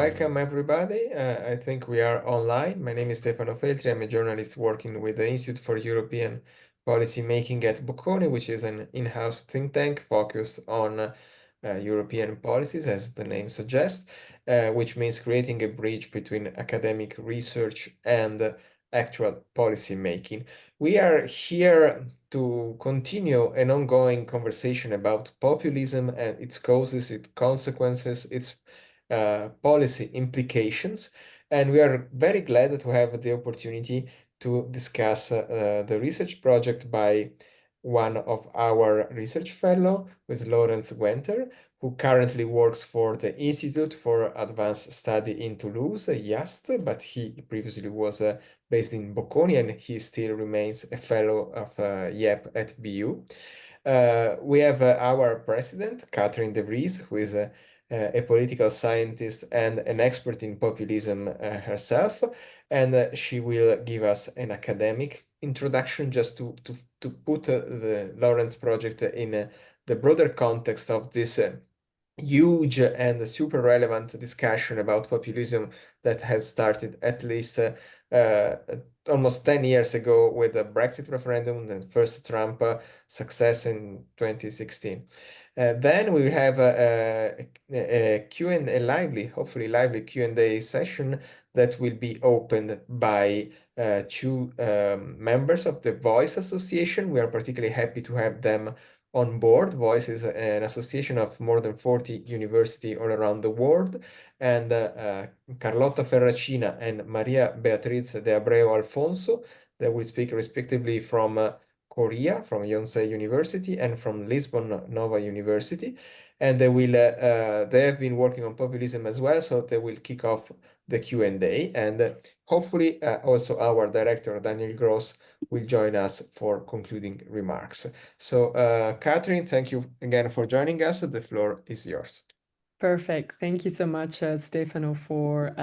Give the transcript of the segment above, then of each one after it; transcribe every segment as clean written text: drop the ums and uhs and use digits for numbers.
welcome everybody. I think we are online. My name is Stefano Feltri. I'm a journalist working with the Institute for European Policy Making at Bocconi, which is an in-house think tank focused on European policies, as the name suggests, which means creating a bridge between academic research and actual policy making. We are here to continue an ongoing conversation about populism and its causes, its consequences, its policy implications. And we are very glad to have the opportunity to discuss the research project by one of our research fellow, who is Laurenz Guenther, who currently works for the Institute for Advanced Study in Toulouse, IAST, but he previously was based in Bocconi, and he still remains a fellow of IEP at BU. We have our president, Catherine de Vries, who is a political scientist and an expert in populism herself, and she will give us an academic introduction just to put the Laurenz project in the broader context of this huge and super relevant discussion about populism that has started at least almost 10 years ago with the Brexit referendum, the first Trump success in 2016. Then we have a lively, hopefully lively Q&A session that will be opened by two members of the Voice Association. We are particularly happy to have them on board. Voice is an association of more than 40 universities all around the world, and Carlotta Ferracina and Maria Beatriz de Abreu Alfonso, that will speak respectively from Korea, from Yonsei University, and from Lisbon Nova University. And they have been working on populism as well, so they will kick off the Q&A. And hopefully also our director, Daniel Gross, will join us for concluding remarks. So, Catherine, thank you again for joining us. The floor is yours. Perfect. Thank you so much, Stefano, for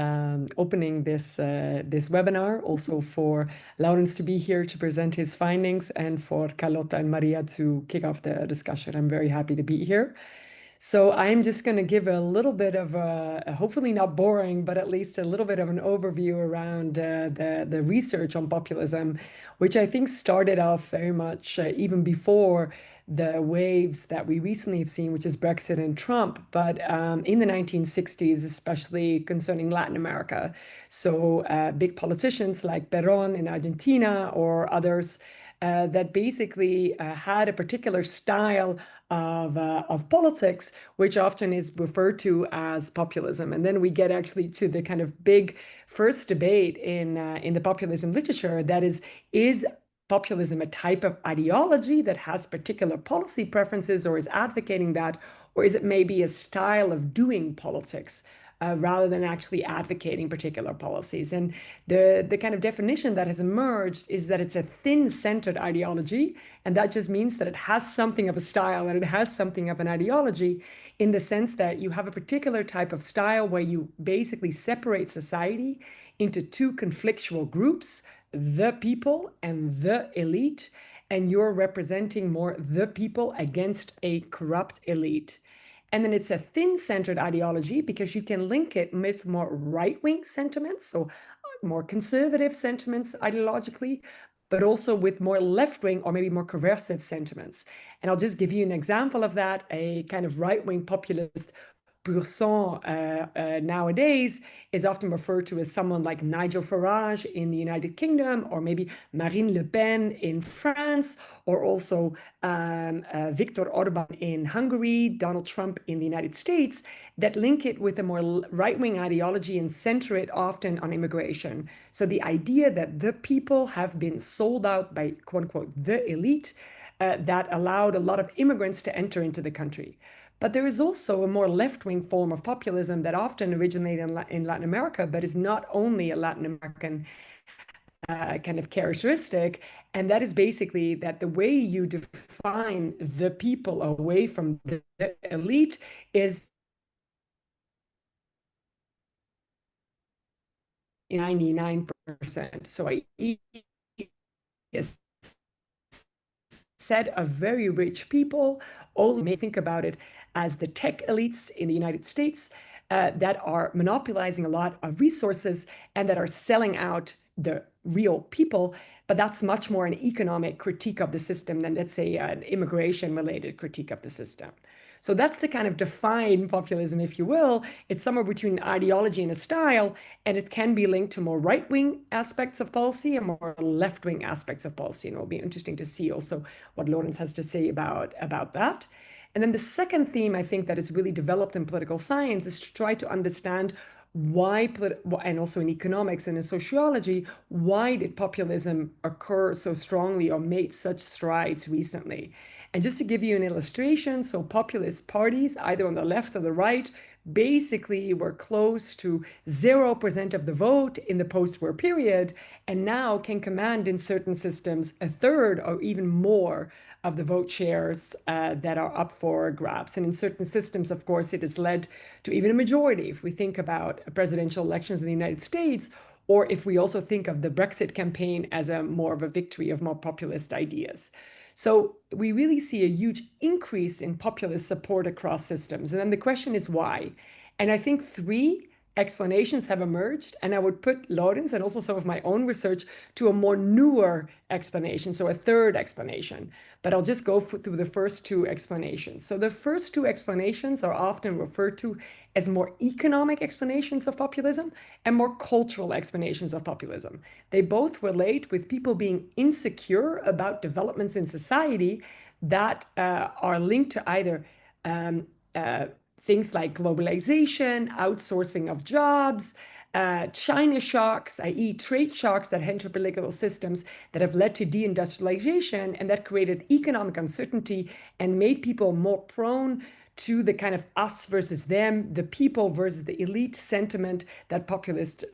opening this webinar, also for Laurenz to be here to present his findings, and for Carlotta and Maria to kick off the discussion. I'm very happy to be here. So I'm just going to give a little bit of hopefully not boring, but at least a little bit of an overview around the research on populism, which I think started off very much even before the waves that we recently have seen, which is Brexit and Trump, but in the 1960s, especially concerning Latin America. So big politicians like Perón in Argentina or others that basically had a particular style of politics, which often is referred to as populism. And then we get actually to the kind of big first debate in the populism literature, that is populism a type of ideology that has particular policy preferences or is advocating that, or is it maybe a style of doing politics rather than actually advocating particular policies? And the kind of definition that has emerged is that it's a thin-centered ideology, and that just means that it has something of a style and it has something of an ideology, in the sense that you have a particular type of style where you basically separate society into two conflictual groups, the people and the elite, and you're representing more the people against a corrupt elite. And then it's a thin-centered ideology because you can link it with more right-wing sentiments, so more conservative sentiments ideologically, but also with more left-wing or maybe more coercive sentiments. And I'll just give you an example of that. A kind of right-wing populist pur sang nowadays is often referred to as someone like Nigel Farage in the United Kingdom, or maybe Marine Le Pen in France, or also Viktor Orban in Hungary, Donald Trump in the United States, that link it with a more right-wing ideology and center it often on immigration. So the idea that the people have been sold out by, quote unquote, the elite, that allowed a lot of immigrants to enter into the country. But there is also a more left-wing form of populism that often originated in Latin America, but is not only a Latin American kind of characteristic. And that is basically that the way you define the people away from the elite is 99%. So is set of very rich people. All may think about it as the tech elites in the United States, that are monopolizing a lot of resources and that are selling out the real people. But that's much more an economic critique of the system than, let's say, an immigration-related critique of the system. So that's the kind of defined populism, if you will. It's somewhere between an ideology and a style, and it can be linked to more right-wing aspects of policy and more left-wing aspects of policy. And it'll be interesting to see also what Laurenz has to say about that. And then the second theme I think that is really developed in political science is to try to understand why, and also in economics and in sociology, why did populism occur so strongly or made such strides recently? And just to give you an illustration, so populist parties, either on the left or the right, basically were close to 0% of the vote in the post-war period, and now can command in certain systems a third or even more of the vote shares that are up for grabs. And in certain systems, of course, it has led to even a majority. If we think about presidential elections in the United States, or if we also think of the Brexit campaign as a more of a victory of more populist ideas. So we really see a huge increase in populist support across systems. And then the question is why? And I think three explanations have emerged, and I would put Laurenz and also some of my own research to a more newer explanation, so a third explanation. But I'll just go through the first two explanations. So the first two explanations are often referred to as more economic explanations of populism and more cultural explanations of populism. They both relate with people being insecure about developments in society that are linked to either things like globalization, outsourcing of jobs, China shocks, i.e. trade shocks that enter political systems that have led to deindustrialization and that created economic uncertainty and made people more prone to the kind of us versus them, the people versus the elite sentiment that populists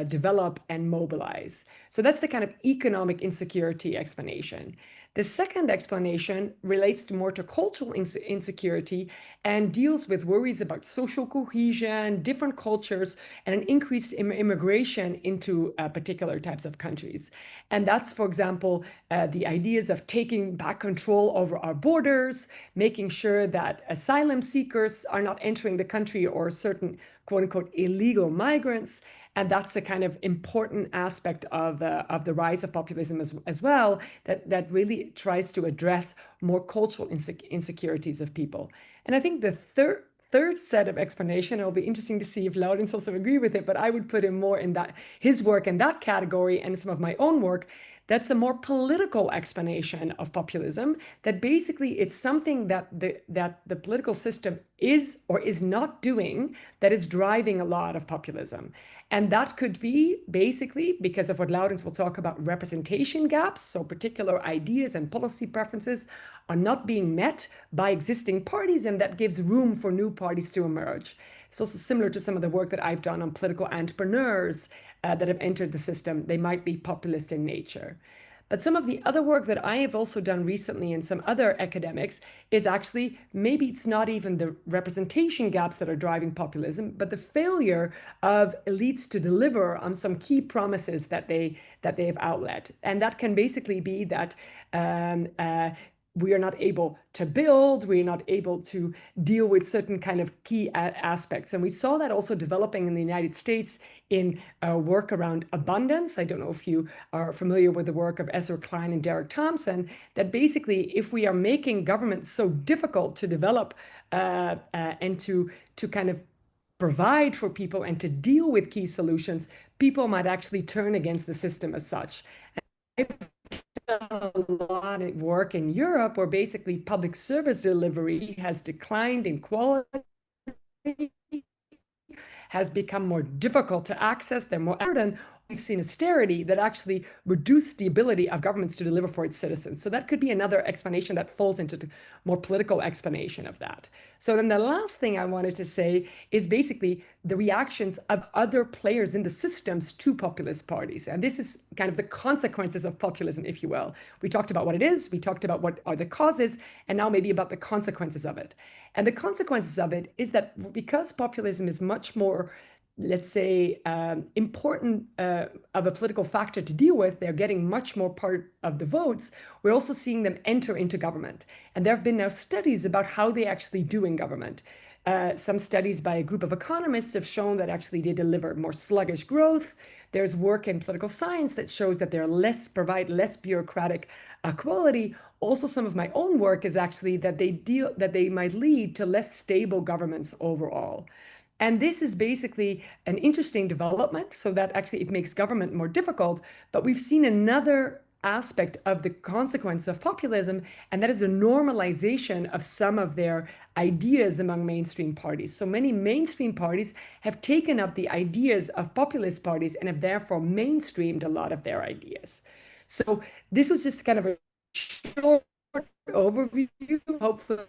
develop and mobilize. So that's the kind of economic insecurity explanation. The second explanation relates to more to cultural insecurity and deals with worries about social cohesion, different cultures, and an increased immigration into particular types of countries. And that's, for example, the ideas of taking back control over our borders, making sure that asylum seekers are not entering the country or certain quote unquote illegal migrants. And that's a kind of important aspect of the rise of populism as well, that really tries to address more cultural insecurities of people. And I think the third set of explanation, it'll be interesting to see if Laurenz also agree with it, but I would put him more in that his work in that category and some of my own work. That's a more political explanation of populism, that basically it's something that the political system is or is not doing that is driving a lot of populism. And that could be basically because of what Laurenz will talk about, representation gaps. So particular ideas and policy preferences are not being met by existing parties, and that gives room for new parties to emerge. It's also similar to some of the work that I've done on political entrepreneurs that have entered the system. They might be populist in nature. But some of the other work that I have also done recently in some other academics is actually maybe it's not even the representation gaps that are driving populism, but the failure of elites to deliver on some key promises that they have outlet. And that can basically be that we are not able to build, we are not able to deal with certain kind of key aspects. And we saw that also developing in the United States in work around abundance. I don't know if you are familiar with the work of Ezra Klein and Derek Thompson, that basically if we are making government so difficult to develop and to kind of provide for people and to deal with key solutions, people might actually turn against the system as such. I've a lot of work in Europe where basically public service delivery has declined in quality, has become more difficult to access, they're more burden. We've seen austerity that actually reduced the ability of governments to deliver for its citizens. So that could be another explanation that falls into the more political explanation of that. So then the last thing I wanted to say is basically the reactions of other players in the systems to populist parties. And this is kind of the consequences of populism, if you will. We talked about what it is, we talked about what are the causes, and now maybe about the consequences of it. And the consequences of it is that because populism is much more, let's say, important of a political factor to deal with, they're getting much more part of the votes, we're also seeing them enter into government. And there have been now studies about how they actually do in government. Some studies by a group of economists have shown that actually they deliver more sluggish growth. There's work in political science that shows that provide less bureaucratic quality. Also, some of my own work is actually that they might lead to less stable governments overall. And this is basically an interesting development, so that actually it makes government more difficult. But we've seen another aspect of the consequence of populism, and that is the normalization of some of their ideas among mainstream parties. So many mainstream parties have taken up the ideas of populist parties and have therefore mainstreamed a lot of their ideas. So this was just kind of a short overview. Hopefully,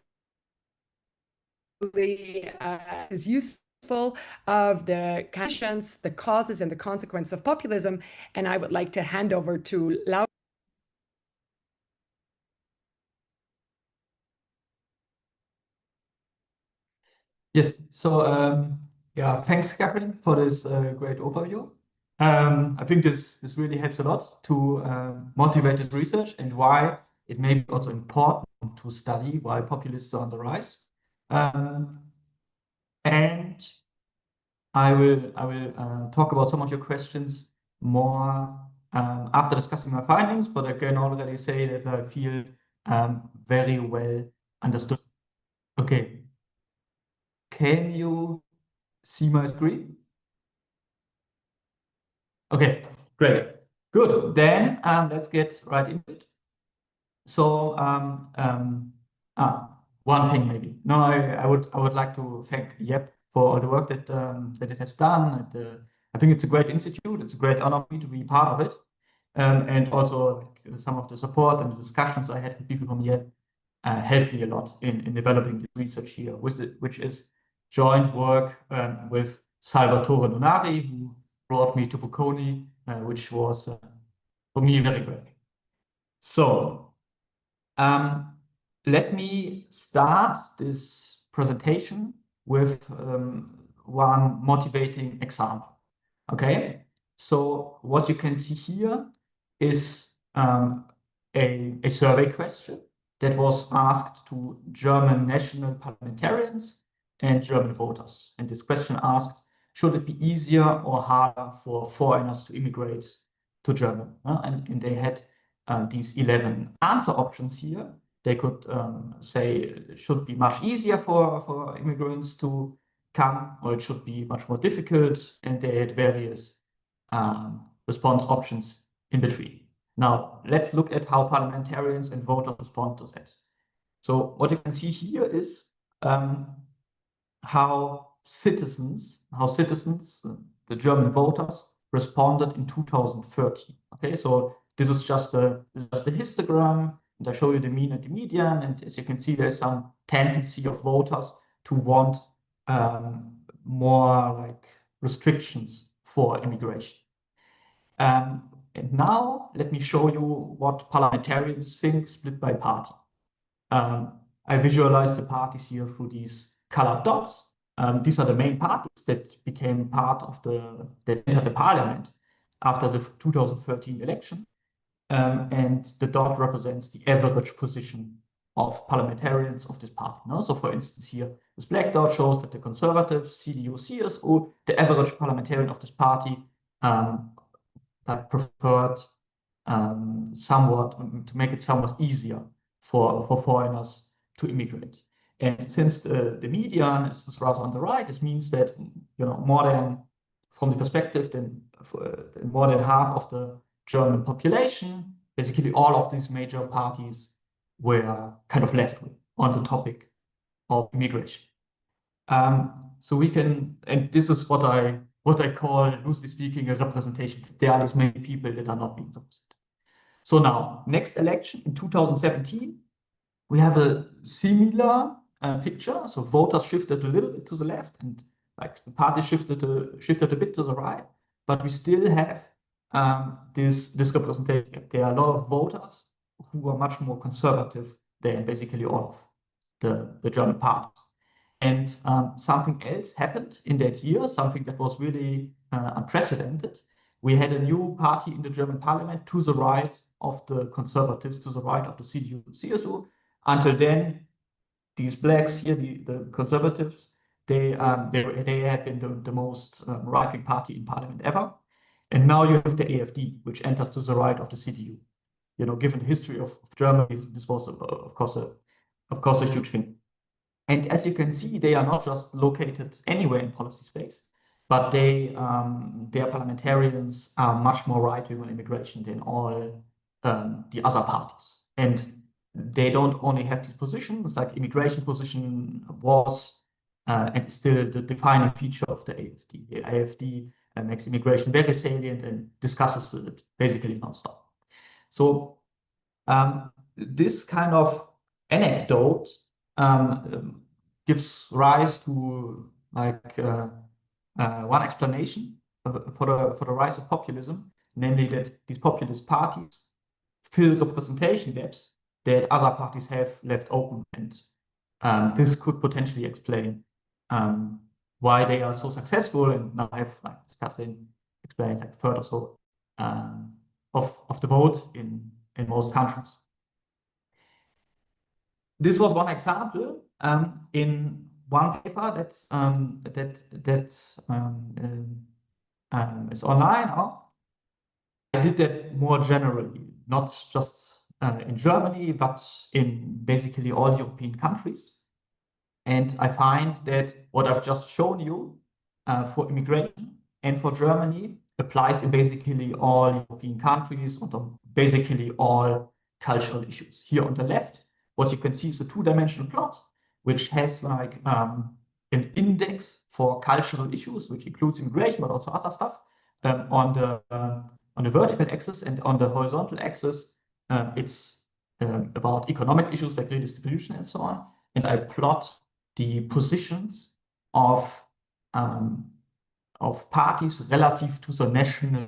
is useful of the conditions, the causes, and the consequence of populism. And I would like to hand over to Laura. Yes. So, yeah, thanks, Catherine, for this great overview. I think this really helps a lot to motivate this research and why it may be also important to study why populists are on the rise. And I will talk about some of your questions more after discussing my findings, but I can already say that I feel very well understood. Okay. Can you see my screen? Okay, great. Good. Then let's get right into it. So one thing maybe. No, I would like to thank Yep for all the work that it has done. I think it's a great institute. It's a great honor for me to be part of it. And also like, some of the support and the discussions I had with people from Yep helped me a lot in developing the research here, which is joint work with Salvatore Nunari, who brought me to Bocconi, which was for me very great. So let me start this presentation with one motivating example. Okay, so what you can see here is a survey question that was asked to German national parliamentarians and German voters. And this question asked, should it be easier or harder for foreigners to immigrate to Germany? And they had these 11 answer options here. They could say it should be much easier for immigrants to come, or it should be much more difficult, and they had various response options in between. Now, let's look at how parliamentarians and voters respond to that. So what you can see here is how citizens, the German voters, responded in 2013. Okay, so this is just a histogram, and I show you the mean and the median, and as you can see, there's some tendency of voters to want more like restrictions for immigration. And now let me show you what parliamentarians think split by party. I visualize the parties here through these colored dots. These are the main parties that became part of that entered the parliament after the 2013 election. And the dot represents the average position of parliamentarians of this party. No? So for instance, here, this black dot shows that the conservatives, CDU, CSU, the average parliamentarian of this party that preferred somewhat to make it somewhat easier for foreigners to immigrate. And since the median is rather on the right, this means that more than, from the perspective, then more than half of the German population, basically all of these major parties were kind of left wing on the topic of immigration. So we can, and this is what I call, loosely speaking, a representation. There are these many people that are not being represented. So now, next election in 2017, we have a similar picture. So voters shifted a little bit to the left, and like the party shifted a bit to the right, but we still have this representation. There are a lot of voters who are much more conservative than basically all of the German parties. And something else happened in that year, something that was really unprecedented. We had a new party in the German parliament to the right of the conservatives, to the right of the CDU, CSU. Until then, these blacks here, the conservatives, they had been the most right-wing party in parliament ever. And now you have the AfD, which enters to the right of the CDU. You know, given the history of Germany, this was of course a huge thing. And as you can see, they are not just located anywhere in policy space, but their parliamentarians are much more right-wing on immigration than all the other parties. And they don't only have these positions, like immigration position was and still the defining feature of the AfD. The AfD makes immigration very salient and discusses it basically nonstop. So this kind of anecdote gives rise to like one explanation for the rise of populism, namely that these populist parties fill representation gaps that other parties have left open, and this could potentially explain why they are so successful and now have, like Katrin explained, like further so of the vote in most countries. This was one example in one paper that is online now. I did that more generally, not just in Germany, but in basically all European countries. And I find that what I've just shown you for immigration and for Germany applies in basically all European countries and on basically all cultural issues. Here on the left, what you can see is a two-dimensional plot, which has like an index for cultural issues, which includes immigration, but also other stuff. On the vertical axis, and on the horizontal axis, it's about economic issues like redistribution and so on. And I plot the positions of parties relative to the national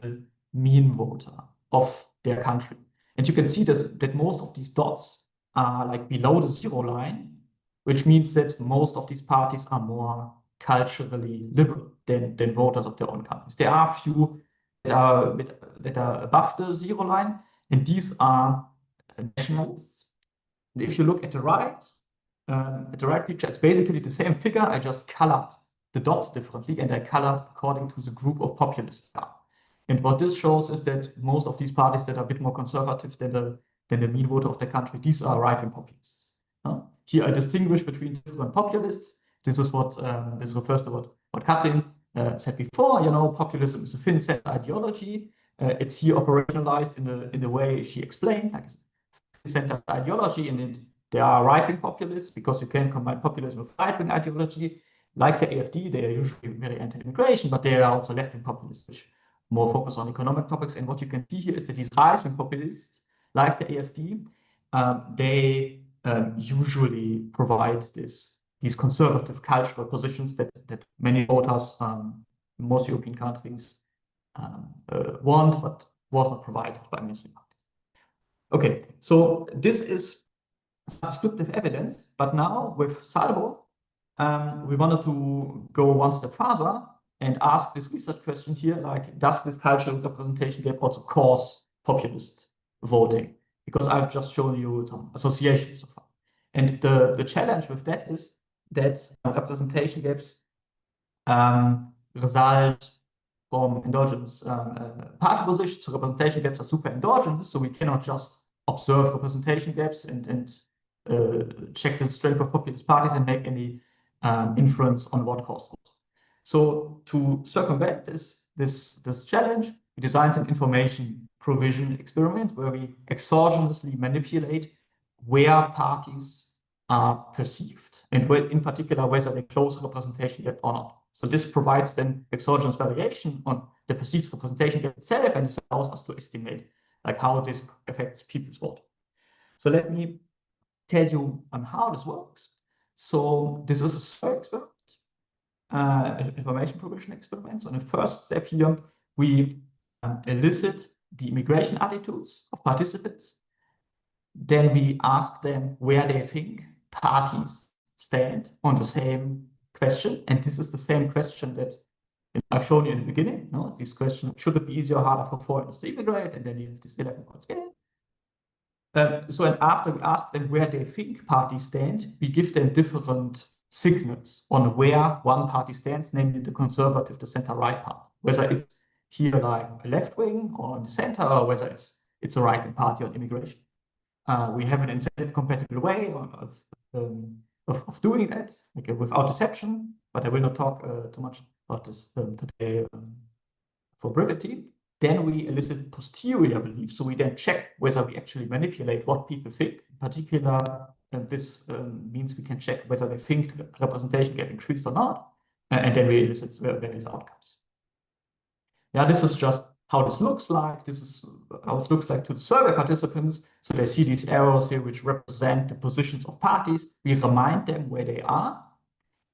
mean voter of their country. And you can see that most of these dots are like below the zero line, which means that most of these parties are more culturally liberal than voters of their own countries. There are a few that are above the zero line, and these are nationalists. And if you look at the right picture, it's basically the same figure. I just colored the dots differently, and I colored according to the group of populists. And what this shows is that most of these parties that are a bit more conservative than the mean voter of the country, these are right-wing populists. Here I distinguish between different populists. This is what this refers to what Katrin said before. You know, populism is a thin-set ideology. It's here operationalized in the way she explained, like thin-set ideology, and there are right-wing populists because you can combine populism with right-wing ideology. Like the AfD, they are usually very anti-immigration, but they are also left-wing populists, which more focus on economic topics. And what you can see here is that these right-wing populists, like the AfD, they usually provide these conservative cultural positions that many voters in most European countries want, but was not provided by mainstream parties. Okay, so this is descriptive evidence, but now with Salvo, we wanted to go one step further and ask this research question here, like, does this cultural representation gap also cause populist voting? Because I've just shown you some associations so far. And the challenge with that is that representation gaps result from endogenous party positions. So representation gaps are super endogenous, so we cannot just observe representation gaps and check the strength of populist parties and make any inference on what caused what. So to circumvent this challenge, we designed an information provision experiment where we exogenously manipulate where parties are perceived and where, in particular, whether they close representation gap or not. So this provides then exogenous variation on the perceived representation gap itself, and this allows us to estimate like how this affects people's vote. So let me tell you how this works. So this is a survey experiment, information provision experiment. So in the first step here, we elicit the immigration attitudes of participants. Then we ask them where they think parties stand on the same question. And this is the same question that I've shown you in the beginning. No, this question, should it be easier or harder for foreigners to immigrate? And then you have this 11-point scale. So and after we ask them where they think parties stand, we give them different signals on where one party stands, namely the conservative, the center-right party, whether it's here like a left wing or in the center, or whether it's a right-wing party on immigration. We have an incentive-compatible way of doing that, like without deception, but I will not talk too much about this today for brevity. Then we elicit posterior beliefs, so we then check whether we actually manipulate what people think. In particular, this means we can check whether they think representation get increased or not, and then we elicit various outcomes. Yeah, this is just how this looks like. This is how it looks like to the survey participants. So they see these arrows here, which represent the positions of parties. We remind them where they are.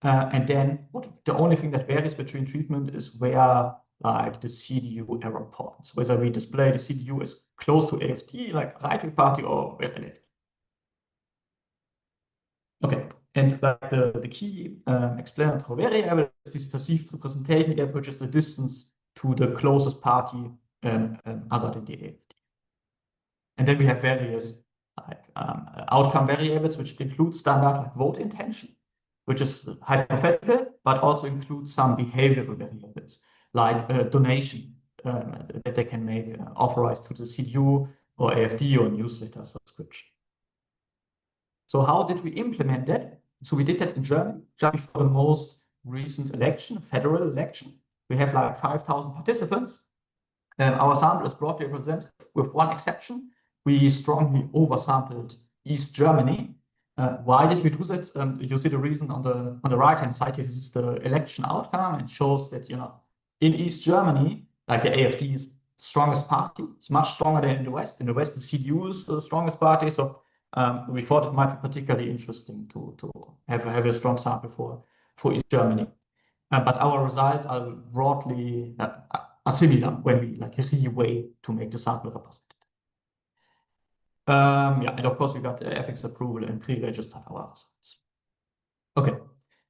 And then the only thing that varies between treatment is where like the CDU error points, whether we display the CDU as close to AFD, like right-wing party, or very left. Okay, and like the key explanatory variable is this perceived representation gap, which is the distance to the closest party other than the AFD. And then we have various like outcome variables, which include standard like vote intention, which is hypothetical, but also includes some behavioral variables like donation that they can make authorized to the CDU or AFD or newsletter subscription. So how did we implement that? So we did that in Germany, just before the most recent election, federal election. We have like 5,000 participants. Our sample is broadly represented with one exception. We strongly oversampled East Germany. Why did we do that? You see the reason on the right-hand side here. This is the election outcome. It shows that, you know, in East Germany, like the AfD is the strongest party. It's much stronger than in the West. In the West, the CDU is the strongest party. So we thought it might be particularly interesting to have a strong sample for East Germany. But our results are broadly are similar when we like re-weigh to make the sample representative. Yeah, and of course we got ethics approval and pre-registered our results. Okay,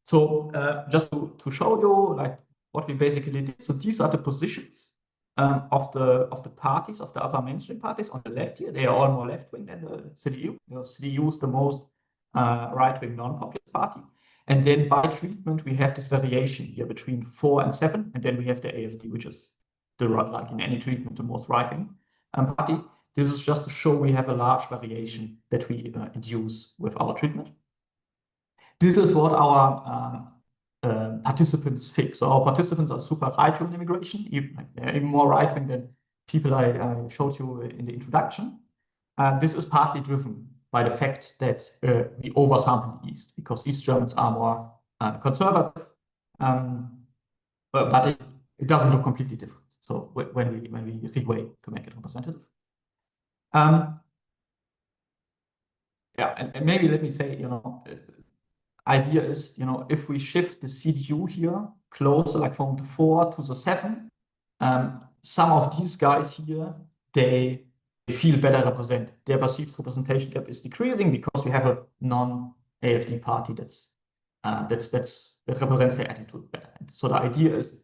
so just to show you like what we basically did. So these are the positions of the parties, of the other mainstream parties on the left here. They are all more left-wing than the CDU. You know, CDU is the most right-wing non-populist party. And then by treatment, we have this variation here between 4 and 7. And then we have the AfD, which is the like in any treatment, the most right-wing party. This is just to show we have a large variation that we induce with our treatment. This is what our participants think. So our participants are super right-wing immigration, even more right-wing than people I showed you in the introduction. This is partly driven by the fact that we oversample the East, because East Germans are more conservative, but it doesn't look completely different. So when we re-weigh to make it representative. Yeah, and maybe let me say, you know, idea is, you know, if we shift the CDU here closer, like from the 4 to the 7, some of these guys here, they feel better represented. Their perceived representation gap is decreasing because we have a non-AfD party that represents their attitude better. And so the idea is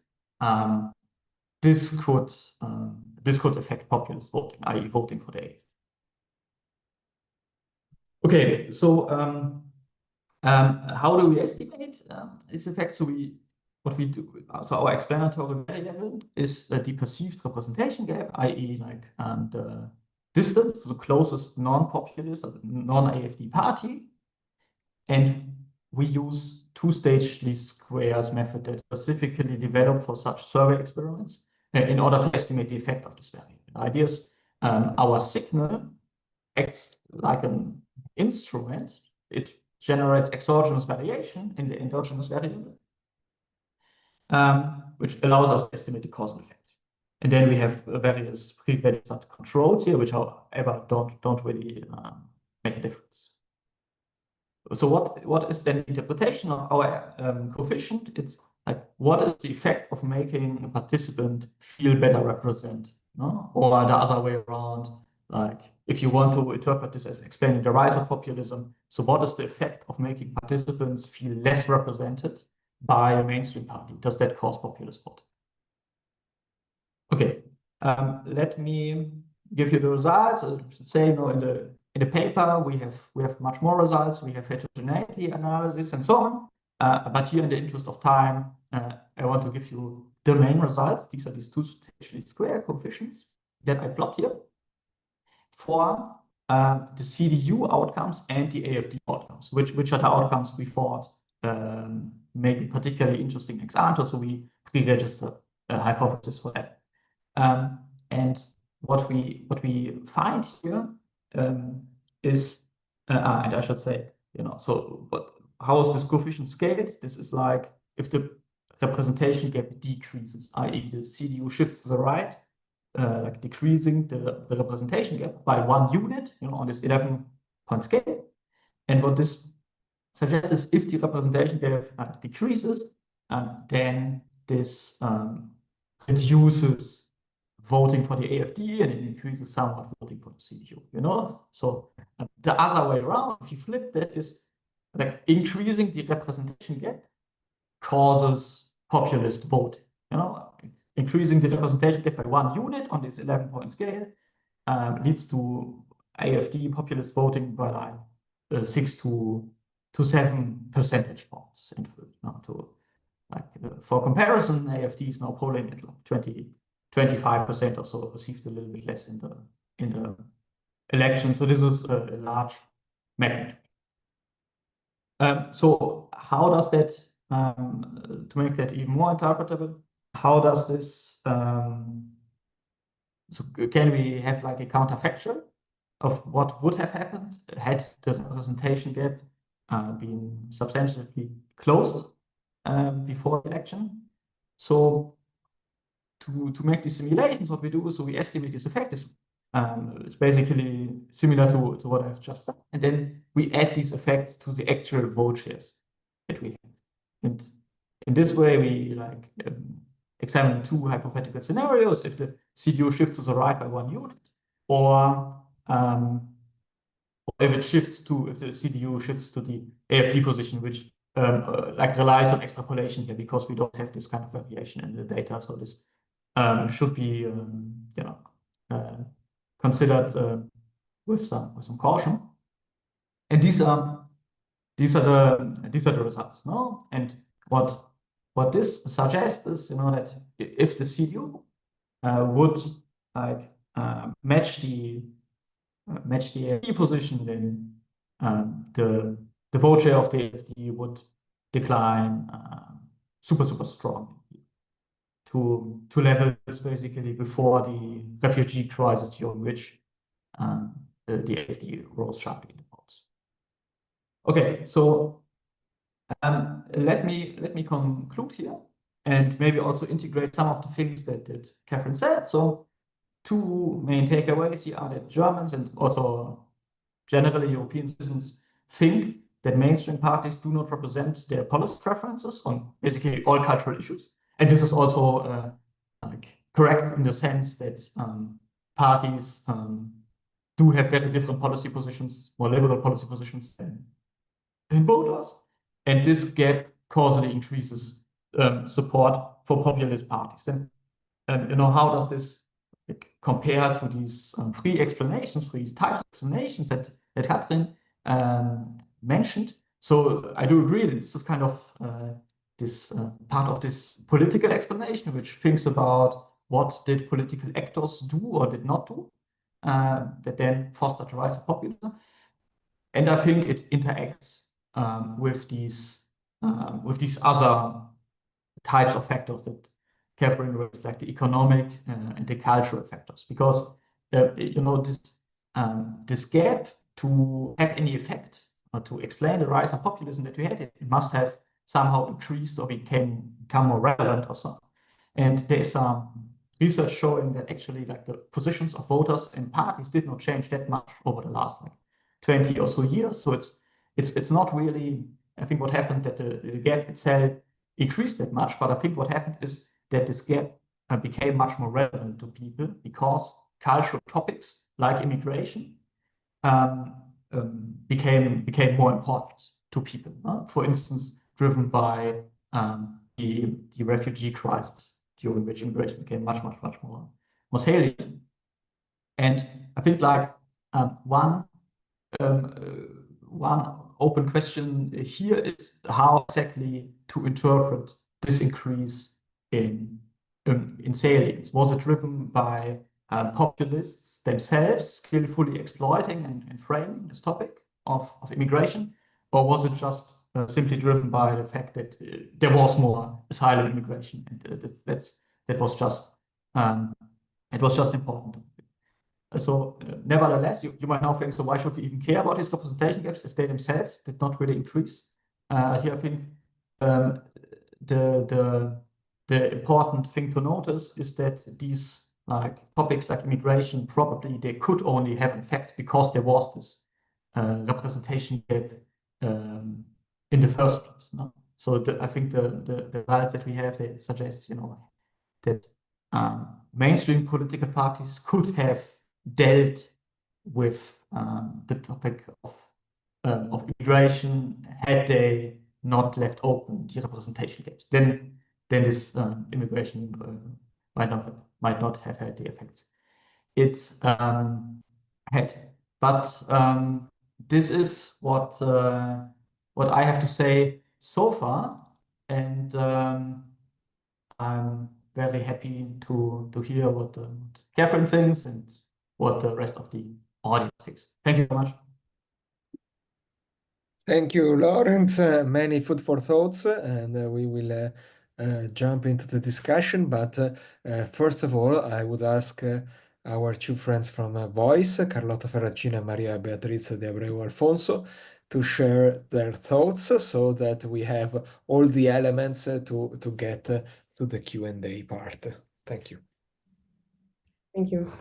this could affect populist voting, i.e. voting for the AfD. Okay, so how do we estimate this effect? So our explanatory variable is the perceived representation gap, i.e. like the distance to the closest non-populist or non-AfD party. And we use two-stage least squares method that specifically developed for such survey experiments in order to estimate the effect of this variable. The idea is our signal acts like an instrument. It generates exogenous variation in the endogenous variable, which allows us to estimate the causal effect. And then we have various pre-registered controls here, which however don't really make a difference. So what is then the interpretation of our coefficient? It's like, what is the effect of making a participant feel better represented, no? Or the other way around, like if you want to interpret this as explaining the rise of populism, so what is the effect of making participants feel less represented by a mainstream party? Does that cause populist vote? Okay, let me give you the results. I should say, you know, in the paper we have much more results. We have heterogeneity analysis and so on. But here, in the interest of time, I want to give you the main results. These are these two square coefficients that I plot here for the CDU outcomes and the AFD outcomes, which are the outcomes we thought may be particularly interesting ex ante, so we pre-registered a hypothesis for that. And what we find here is, and I should say, so how is this coefficient scaled? This is like if the representation gap decreases, i.e. the CDU shifts to the right, like decreasing the representation gap by 1 unit, on this 11-point scale. And what this suggests is if the representation gap decreases, then this reduces voting for the AFD and it increases somewhat voting for the CDU, So the other way around, if you flip that, is like increasing the representation gap causes populist voting, Increasing the representation gap by 1 unit on this 11-point scale leads to AFD populist voting by like 6 to 7 percentage points. For comparison, AFD is now polling at like 25% or so, received a little bit less in the election. So this is a large magnitude. So how does that, to make that even more interpretable, how does this, so can we have like a counterfactual of what would have happened had the representation gap been substantially closed before the election? So to make these simulations, what we do is, so we estimate this effect. It's basically similar to what I've just done. And then we add these effects to the actual vote shares that we have. And in this way, we examine two hypothetical scenarios: if the CDU shifts to the right by 1 unit, or if the CDU shifts to the AFD position, which relies on extrapolation here because we don't have this kind of variation in the data. So this should be considered with some caution. And these are the results, no? And what this suggests is, that if the CDU would match the AFD position, then the vote share of the AFD would decline super strongly to levels basically before the refugee crisis, during which the AFD rose sharply in the polls. Okay, so let me conclude here and maybe also integrate some of the things that Catherine said. So two main takeaways here are that Germans and also generally European citizens think that mainstream parties do not represent their policy preferences on basically all cultural issues. And this is also correct in the sense that parties do have very different policy positions, more liberal policy positions than voters. And this gap causally increases support for populist parties. And how does this compare to these three types of explanations that Katrin mentioned? So I do agree that this is kind of this part of this political explanation, which thinks about what did political actors do or did not do, that then fostered the rise of populism. And I think it interacts with these other types of factors that Catherine raised, like the economic and the cultural factors, because this gap, to have any effect or to explain the rise of populism that we had, it must have somehow increased or become more relevant or something. And there's some research showing that actually the positions of voters and parties did not change that much over the last 20 or so years. So it's not really, I think, what happened that the gap itself increased that much, but I think what happened is that this gap became much more relevant to people because cultural topics like immigration became more important to people. For instance, driven by the refugee crisis, during which immigration became much more salient. And I think one open question here is how exactly to interpret this increase in salience. Was it driven by populists themselves skillfully exploiting and framing this topic of immigration, or was it just simply driven by the fact that there was more asylum immigration, and that was just important. So nevertheless, you might now think, so why should we even care about these representation gaps if they themselves did not really increase? Here, I think the important thing to notice is that these topics like immigration, probably they could only have an effect because there was this representation gap in the first place. No? So I think the results that we have, they suggest, that mainstream political parties could have dealt with the topic of immigration had they not left open the representation gaps. Then this immigration might not have had the effects it had. But this is what I have to say so far, and I'm very happy to hear what Catherine thinks and what the rest of the audience thinks. Thank you very much. Thank you, Laurenz. Many food for thoughts, and we will jump into the discussion. But first of all, I would ask our two friends from Voice, Carlotta Ferragina and Maria Beatriz de Abreu Alfonso, to share their thoughts so that we have all the elements to get to the Q&A part. Thank you. Thank you.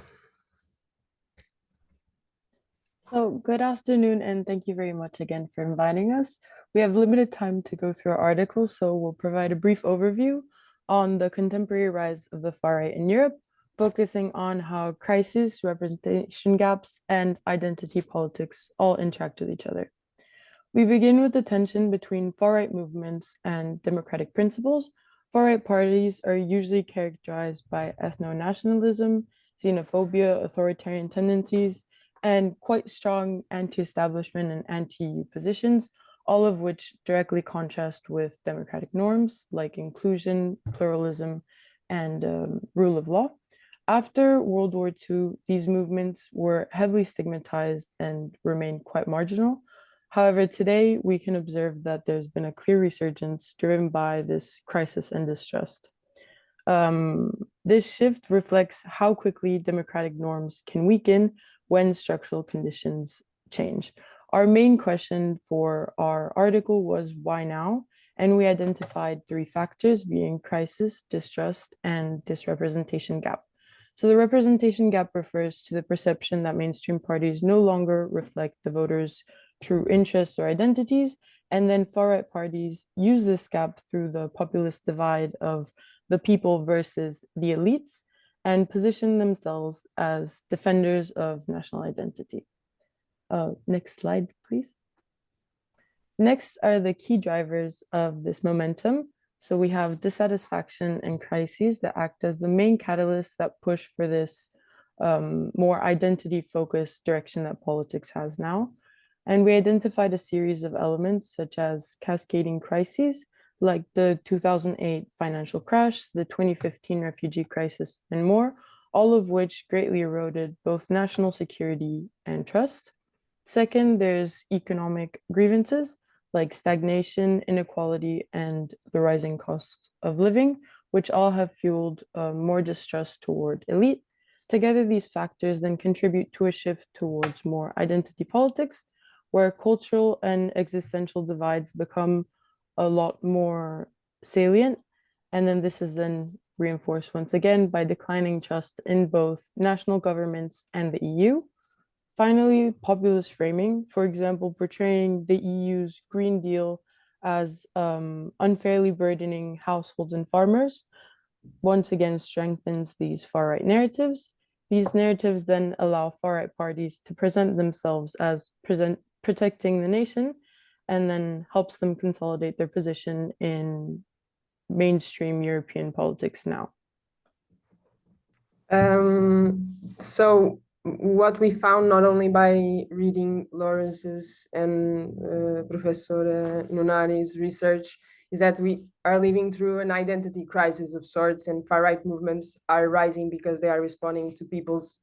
So good afternoon, and thank you very much again for inviting us. We have limited time to go through our articles, so we'll provide a brief overview on the contemporary rise of the far right in Europe, focusing on how crisis, representation gaps, and identity politics all interact with each other. We begin with the tension between far-right movements and democratic principles. Far-right parties are usually characterized by ethno-nationalism, xenophobia, authoritarian tendencies, and quite strong anti-establishment and anti-EU positions, all of which directly contrast with democratic norms like inclusion, pluralism, and rule of law. After World War II, these movements were heavily stigmatized and remained quite marginal. However, today we can observe that there's been a clear resurgence driven by this crisis and distrust. This shift reflects how quickly democratic norms can weaken when structural conditions change. Our main question for our article was why now? And we identified 3 factors being crisis, distrust, and disrepresentation gap. So the representation gap refers to the perception that mainstream parties no longer reflect the voters' true interests or identities, and then far-right parties use this gap through the populist divide of the people versus the elites and position themselves as defenders of national identity. Next slide, please. Next are the key drivers of this momentum. So we have dissatisfaction and crises that act as the main catalysts that push for this more identity-focused direction that politics has now. And we identified a series of elements such as cascading crises, like the 2008 financial crash, the 2015 refugee crisis, and more, all of which greatly eroded both national security and trust. Second, there's economic grievances like stagnation, inequality, and the rising costs of living, which all have fueled more distrust toward elite. Together, these factors then contribute to a shift towards more identity politics, where cultural and existential divides become a lot more salient. And then this is then reinforced once again by declining trust in both national governments and the EU. Finally, populist framing, for example, portraying the EU's Green Deal as unfairly burdening households and farmers, once again strengthens these far-right narratives. These narratives then allow far-right parties to present themselves as protecting the nation, and then helps them consolidate their position in mainstream European politics now. So what we found, not only by reading Laurenz's and Professor Nunari's research, is that we are living through an identity crisis of sorts, and far-right movements are rising because they are responding to people's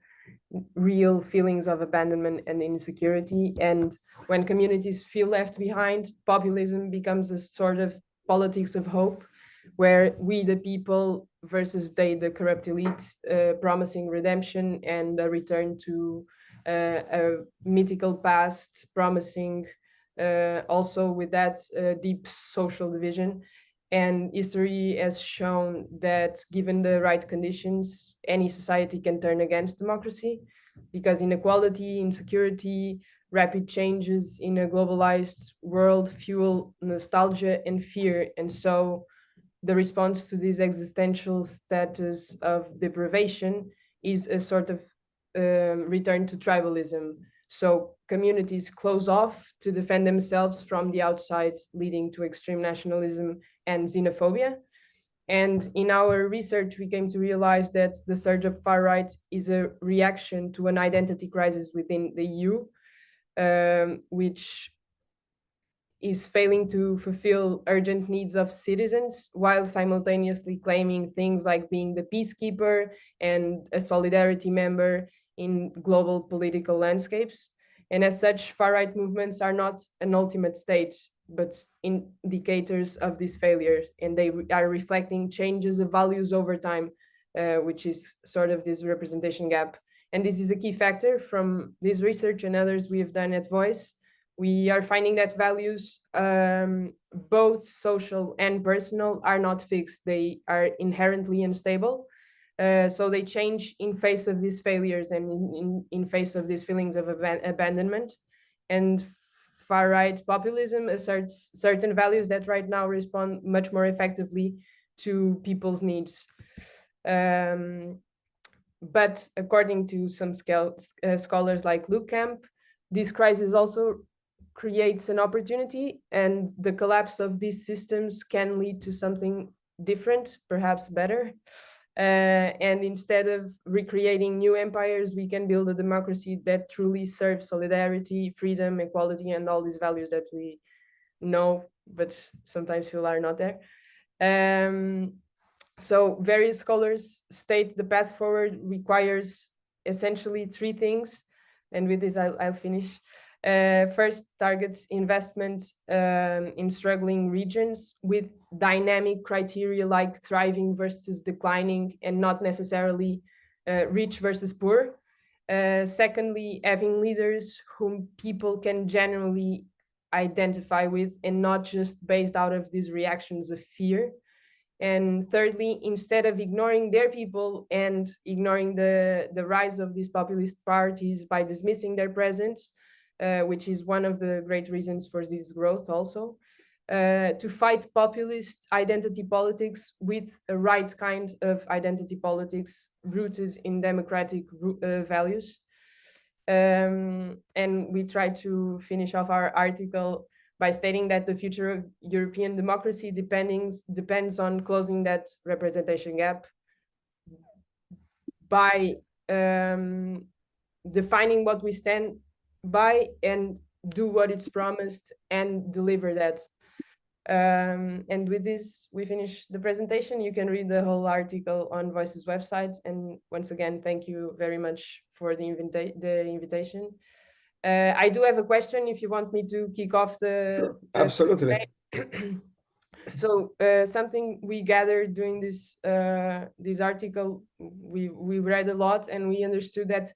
real feelings of abandonment and insecurity. And when communities feel left behind, populism becomes a sort of politics of hope, where we, the people, versus they, the corrupt elite, promising redemption and a return to a mythical past, promising also with that deep social division. And history has shown that given the right conditions, any society can turn against democracy, because inequality, insecurity, rapid changes in a globalized world fuel nostalgia and fear. And so the response to this existential status of deprivation is a sort of return to tribalism. So communities close off to defend themselves from the outside, leading to extreme nationalism and xenophobia. And in our research, we came to realize that the surge of far right is a reaction to an identity crisis within the EU, which is failing to fulfill urgent needs of citizens while simultaneously claiming things like being the peacekeeper and a solidarity member in global political landscapes. And as such, far-right movements are not an ultimate state, but indicators of these failures, and they are reflecting changes of values over time, which is sort of this representation gap. And this is a key factor from this research and others we have done at Voice. We are finding that values, both social and personal, are not fixed. They are inherently unstable. So they change in face of these failures and in face of these feelings of abandonment. And far-right populism asserts certain values that right now respond much more effectively to people's needs. But according to some scholars like Luke Camp, this crisis also creates an opportunity, and the collapse of these systems can lead to something different, perhaps better. And instead of recreating new empires, we can build a democracy that truly serves solidarity, freedom, equality, and all these values that we know, but sometimes feel are not there. So various scholars state the path forward requires essentially three things. And with this, I'll finish. First, targets investment in struggling regions with dynamic criteria like thriving versus declining, and not necessarily rich versus poor. Secondly, having leaders whom people can generally identify with, and not just based out of these reactions of fear. And thirdly, instead of ignoring their people and ignoring the rise of these populist parties by dismissing their presence, which is one of the great reasons for this growth also, to fight populist identity politics with a right kind of identity politics rooted in democratic values. And we try to finish off our article by stating that the future of European democracy depends on closing that representation gap by defining what we stand by and do what it's promised and deliver that. And with this, we finish the presentation. You can read the whole article on Voice's website. And once again, thank you very much for the invitation. I do have a question if you want me to kick off the Absolutely. So something we gathered during this article, we read a lot, and we understood that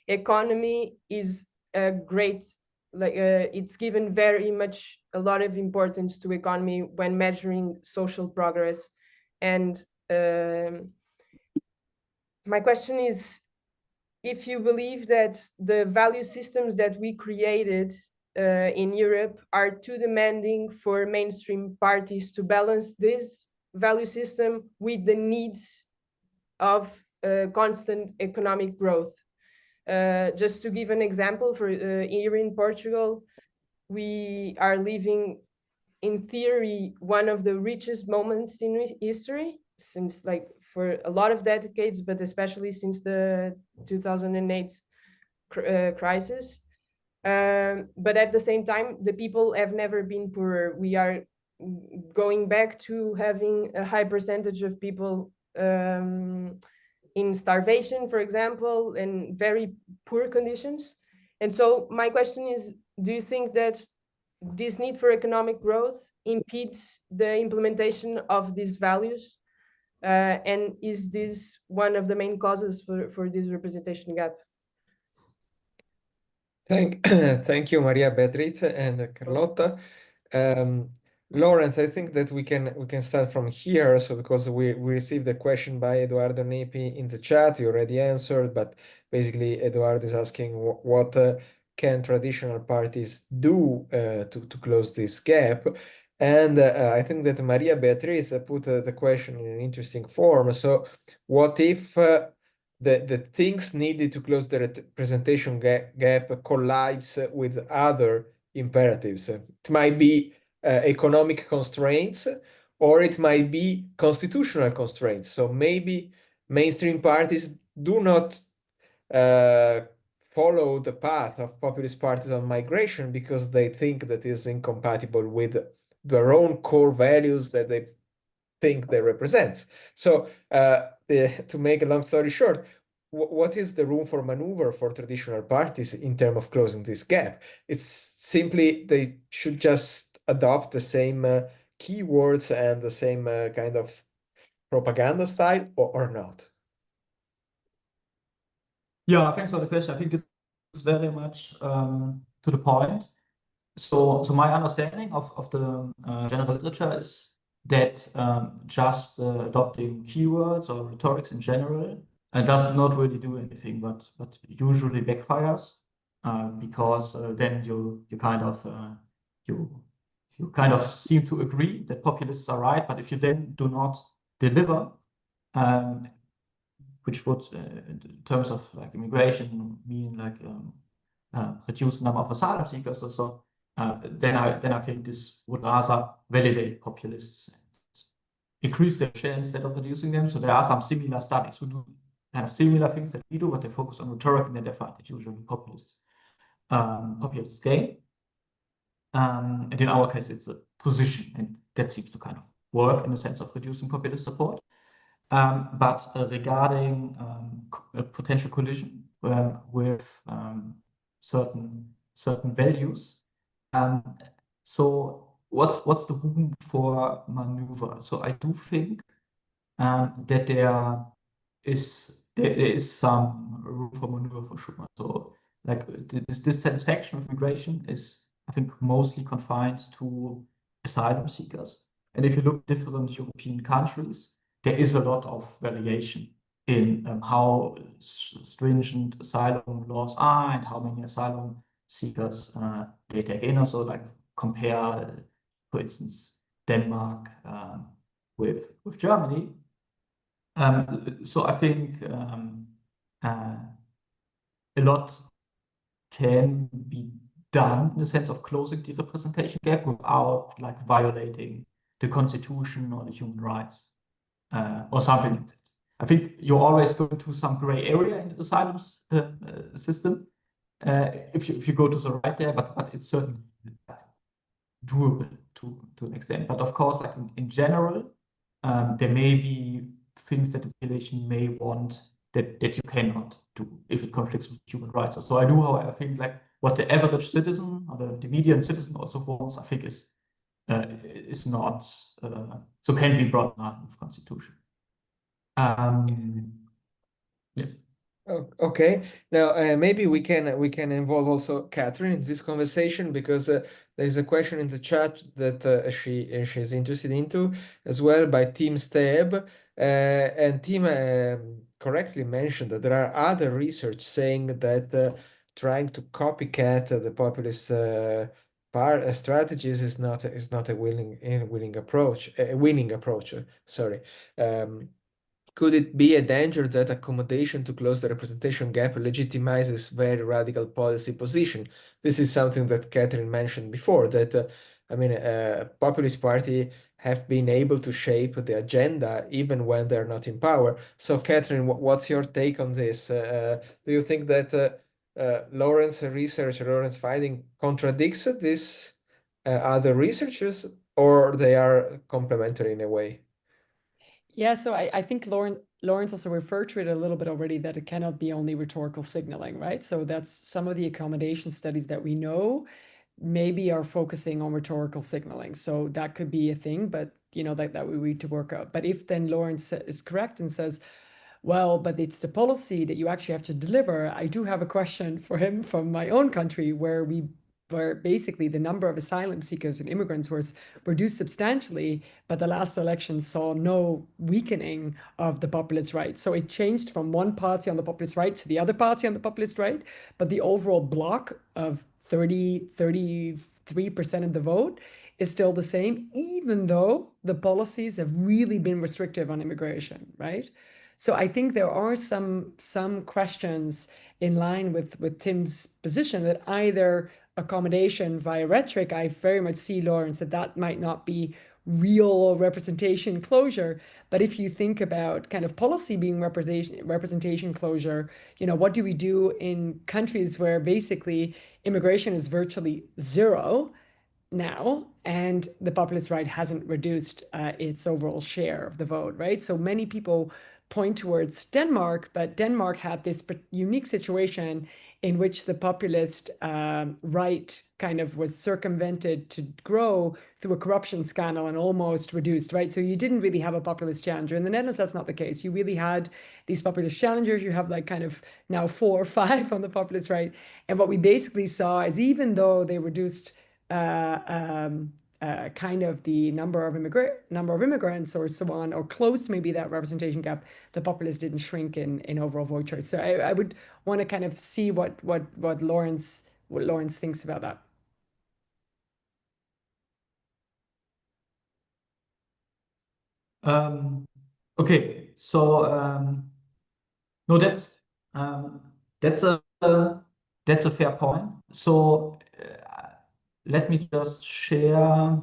economy is a great, it's given very much a lot of importance to economy when measuring social progress. And my question is, if you believe that the value systems that we created in Europe are too demanding for mainstream parties to balance this value system with the needs of constant economic growth. Just to give an example, for here in Portugal, we are living, in theory, one of the richest moments in history, since for a lot of decades, but especially since the 2008 crisis. But at the same time, the people have never been poorer. We are going back to having a high percentage of people in starvation, for example, and very poor conditions. And so my question is, do you think that this need for economic growth impedes the implementation of these values? And is this one of the main causes for this representation gap? Thank you, Maria Beatrice and Carlotta. Lawrence, I think that we can start from here. So because we received a question by Eduardo Nepi in the chat, you already answered, but basically Eduardo is asking what can traditional parties do to close this gap. And I think that Maria Beatrice put the question in an interesting form. So what if the things needed to close the representation gap collides with other imperatives? It might be economic constraints, or it might be constitutional constraints. So maybe mainstream parties do not follow the path of populist parties on migration because they think that is incompatible with their own core values that they think they represent. So to make a long story short, what is the room for maneuver for traditional parties in terms of closing this gap? It's simply they should just adopt the same keywords and the same kind of propaganda style, or not? Yeah, thanks for the question. I think this is very much to the point. So my understanding of the general literature is that just adopting keywords or rhetorics in general does not really do anything, but usually backfires because then you kind of you kind of seem to agree that populists are right, but if you then do not deliver, which would in terms of like immigration mean like reduce the number of asylum seekers or so, then I think this would rather validate populists and increase their share instead of reducing them. So there are some similar studies who do kind of similar things that we do, but they focus on rhetoric and then they find that usually populists gain. And in our case, it's a position, and that seems to kind of work in the sense of reducing populist support. But regarding a potential collision with certain values, so what's the room for maneuver? So I do think that there is some room for maneuver for sure. So like this dissatisfaction with migration is, I think, mostly confined to asylum seekers. And if you look at different European countries, there is a lot of variation in how stringent asylum laws are and how many asylum seekers they take in. Also, like compare, for instance, Denmark with Germany. So I think a lot can be done in the sense of closing the representation gap without like violating the constitution or the human rights or something like that. I think you always go to some gray area in the asylum system if you go to the right there, but it's certainly doable to an extent. But of course, like in general, there may be things that the population may want that you cannot do if it conflicts with human rights. So I do, however, think like what the average citizen or the median citizen also wants, I think is not so can be brought in line with constitution. Yeah. Okay, now maybe we can involve also Catherine in this conversation because there's a question in the chat that she's interested into as well by Tim Steb, and Tim correctly mentioned that there are other research saying that trying to copycat the populist strategies is not a winning approach. Sorry. Could it be a danger that accommodation to close the representation gap legitimizes very radical policy position? This is something that Catherine mentioned before, that populist party have been able to shape the agenda even when they're not in power. So Catherine, what's your take on this? Do you think that Laurenz research, Laurenz finding contradicts this other researchers, or they are complementary in a way? Yeah, so I think Laurenz also referred to it a little bit already, that it cannot be only rhetorical signaling, right? So that's some of the accommodation studies that we know maybe are focusing on rhetorical signaling. So that could be a thing, but that we need to work out. But if then Laurenz is correct and says, well, but it's the policy that you actually have to deliver, I do have a question for him from my own country, where basically the number of asylum seekers and immigrants was reduced substantially, but the last election saw no weakening of the populist right. So it changed from one party on the populist right to the other party on the populist right, but the overall block of 33% of the vote is still the same, even though the policies have really been restrictive on immigration, right? So I think there are some questions in line with Tim's position, that either accommodation via rhetoric, I very much see, Laurenz, that might not be real representation closure. But if you think about kind of policy being representation closure, what do we do in countries where basically immigration is virtually zero now, and the populist right hasn't reduced its overall share of the vote, right? So many people point towards Denmark, but Denmark had this unique situation in which the populist right kind of was circumvented to grow through a corruption scandal and almost reduced, right? So you didn't really have a populist challenger. In the Netherlands, that's not the case. You really had these populist challengers. You have like kind of now 4 or 5 on the populist right. And what we basically saw is, even though they reduced kind of the number of immigrants or so on, or close to maybe that representation gap, the populists didn't shrink in overall vote choice. So I would want to kind of see what Laurenz thinks about that. Okay, so no, that's a fair point. So let me just share.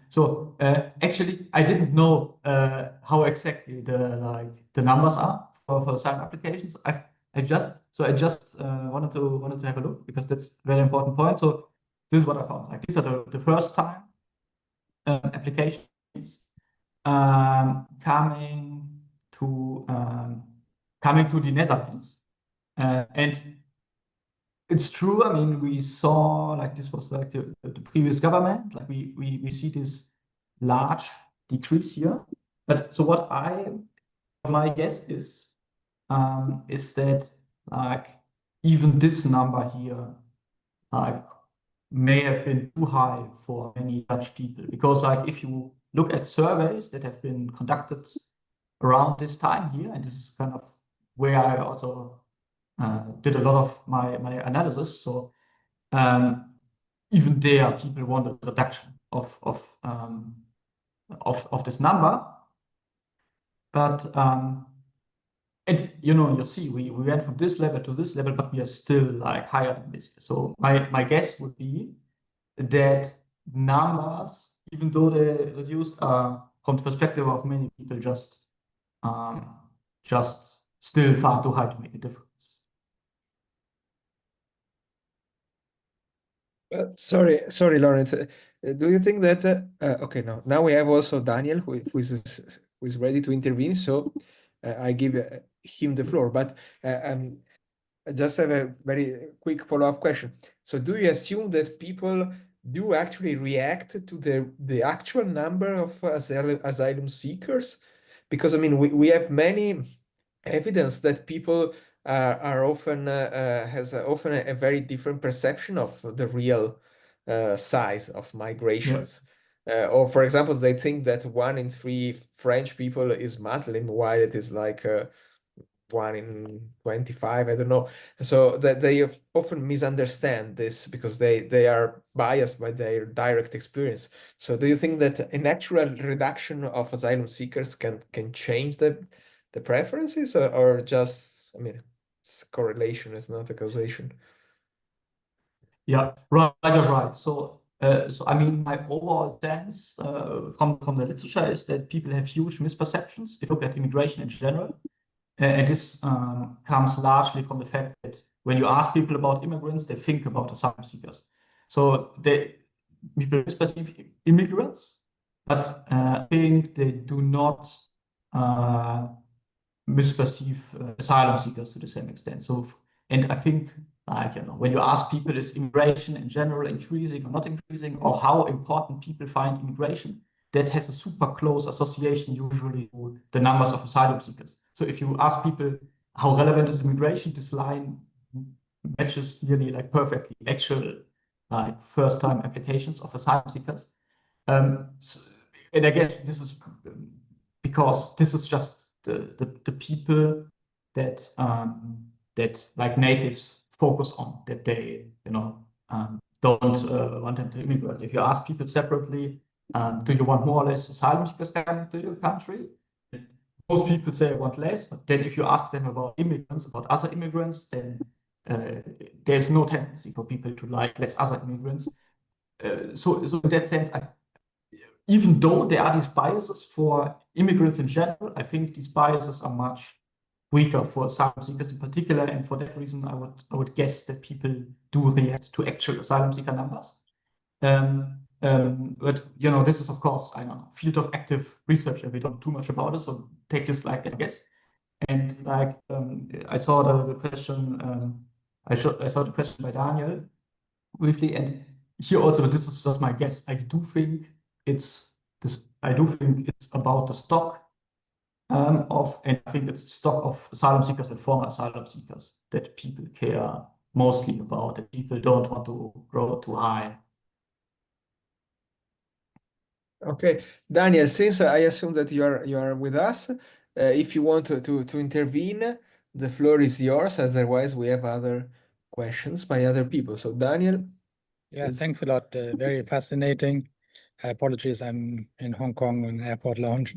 So actually, I didn't know how exactly the numbers are for asylum applications. I just wanted to have a look, because that's a very important point. So this is what I found. Like, these are the first time applications coming to the Netherlands, and it's true. I mean, we saw, like, this was like the previous government. Like, we see this large decrease here. But so my guess is that, like, even this number here, like, may have been too high for many Dutch people, because, like, if you look at surveys that have been conducted around this time here, and this is kind of where I also did a lot of my analysis. So even there, people want a reduction of this number. But and you see, we went from this level to this level, but we are still like higher than this. So my guess would be that numbers, even though they reduced, from the perspective of many people, just still far too high to make a difference. Sorry, Lawrence. Do you think that okay, now we have also Daniel, who is ready to intervene, so I give him the floor. But I just have a very quick follow-up question. So do you assume that people do actually react to the actual number of asylum seekers? Because I mean, we have many evidence that people are often has often a very different perception of the real size of migrations. Or for example, they think that 1 in 3 French people is Muslim, while it is like 1 in 25, I don't know. So that they often misunderstand this because they are biased by their direct experience. So do you think that a natural reduction of asylum seekers can change the preferences, or just, I mean, it's correlation, it's not a causation? Yeah, right. So I mean, my overall sense from the literature is that people have huge misperceptions if you look at immigration in general. And this comes largely from the fact that when you ask people about immigrants, they think about asylum seekers. So people misperceive immigrants, but I think they do not misperceive asylum seekers to the same extent. So, and I think, like, when you ask people, is immigration in general increasing or not increasing, or how important people find immigration, that has a super close association usually to the numbers of asylum seekers. So if you ask people how relevant is immigration, this line matches nearly like perfectly actual like first-time applications of asylum seekers. So, and I guess this is because this is just the people that that like natives focus on, that they don't want them to immigrate. If you ask people separately, do you want more or less asylum seekers coming to your country? Most people say I want less, but then if you ask them about immigrants, about other immigrants, then there's no tendency for people to like less other immigrants. So in that sense, even though there are these biases for immigrants in general, I think these biases are much weaker for asylum seekers in particular, and for that reason, I would guess that people do react to actual asylum seeker numbers. But this is of course, I don't know, field of active research, and we don't know too much about it, so take this like as a guess. And like I saw the question, I saw the question by Daniel briefly, and here also, but this is just my guess. I do think it's about the stock and I think it's stock of asylum seekers and former asylum seekers that people care mostly about, that people don't want to grow too high. Okay, Daniel, since I assume that you are with us, if you want to intervene, the floor is yours. Otherwise, we have other questions by other people. So, Daniel, Yeah, please. thanks a lot. Very fascinating. Apologies, I'm in Hong Kong on airport lounge.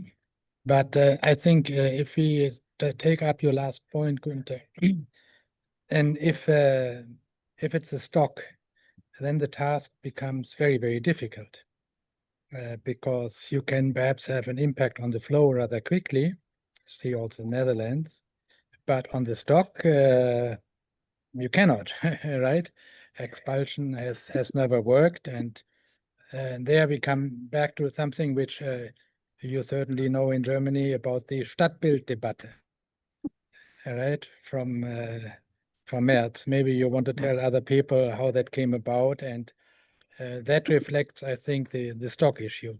But I think if we take up your last point, Guenther, and if it's a stock, then the task becomes very, very difficult because you can perhaps have an impact on the flow rather quickly. See also Netherlands, but on the stock, you cannot, right? Expulsion has never worked, and there we come back to something which you certainly know in Germany about the Stadtbilddebatte, right? From Merz. Maybe you want to tell other people how that came about, and that reflects, I think, the stock issue.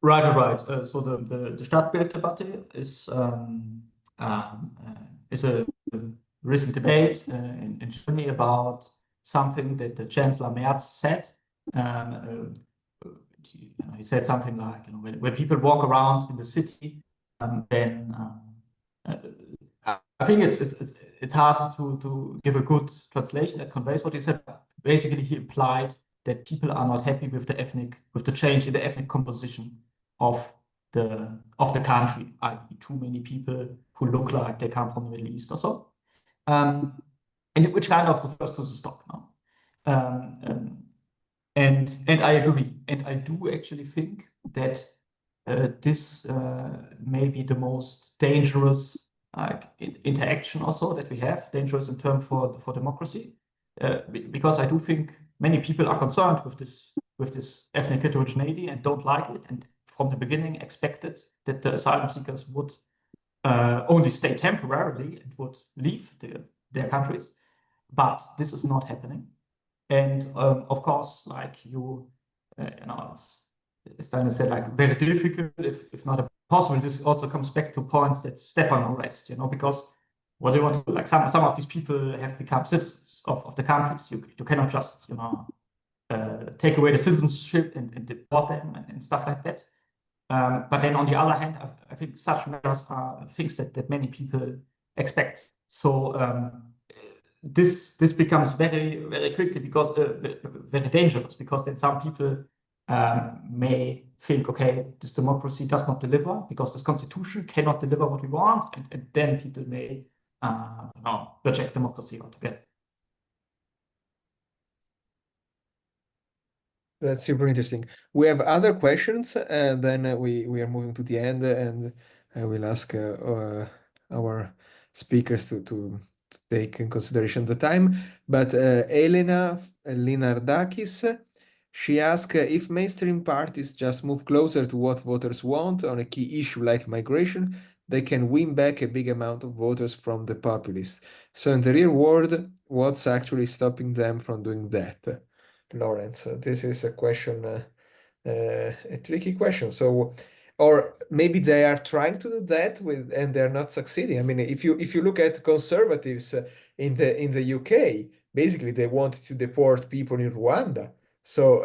Right. So the Stadtbilddebatte is a recent debate in Germany about something that the Chancellor Merz said. He said something like, when people walk around in the city, then I think it's hard to give a good translation that conveys what he said. Basically, he implied that people are not happy with the change in the ethnic composition of the country, i.e., too many people who look like they come from the Middle East or so, and which kind of refers to the stock now. And I agree, and I do actually think that this may be the most dangerous interaction also that we have, dangerous in terms for democracy, because I do think many people are concerned with this ethnic heterogeneity and don't like it, and from the beginning expected that the asylum seekers would only stay temporarily and would leave their countries, but this is not happening. And of course, like it's Daniel said, like very difficult, if not impossible. This also comes back to points that Stefano raised, because what do you want to do? Like some of these people have become citizens of the countries. You cannot just take away the citizenship and deport them and stuff like that. But then on the other hand, I think such measures are things that many people expect. So this becomes very, very quickly because very dangerous, because then some people may think, okay, this democracy does not deliver because this constitution cannot deliver what we want, and then people may reject democracy altogether. That's super interesting. We have other questions, and then we are moving to the end, and I will ask our speakers to take in consideration the time. But Elena Linardakis, she asked if mainstream parties just move closer to what voters want on a key issue like migration, they can win back a big amount of voters from the populists. So in the real world, what's actually stopping them from doing that? Laurenz, this is a question, a tricky question. So, or maybe they are trying to do that and they're not succeeding. I mean, if you look at conservatives in the UK, basically they wanted to deport people in Rwanda. So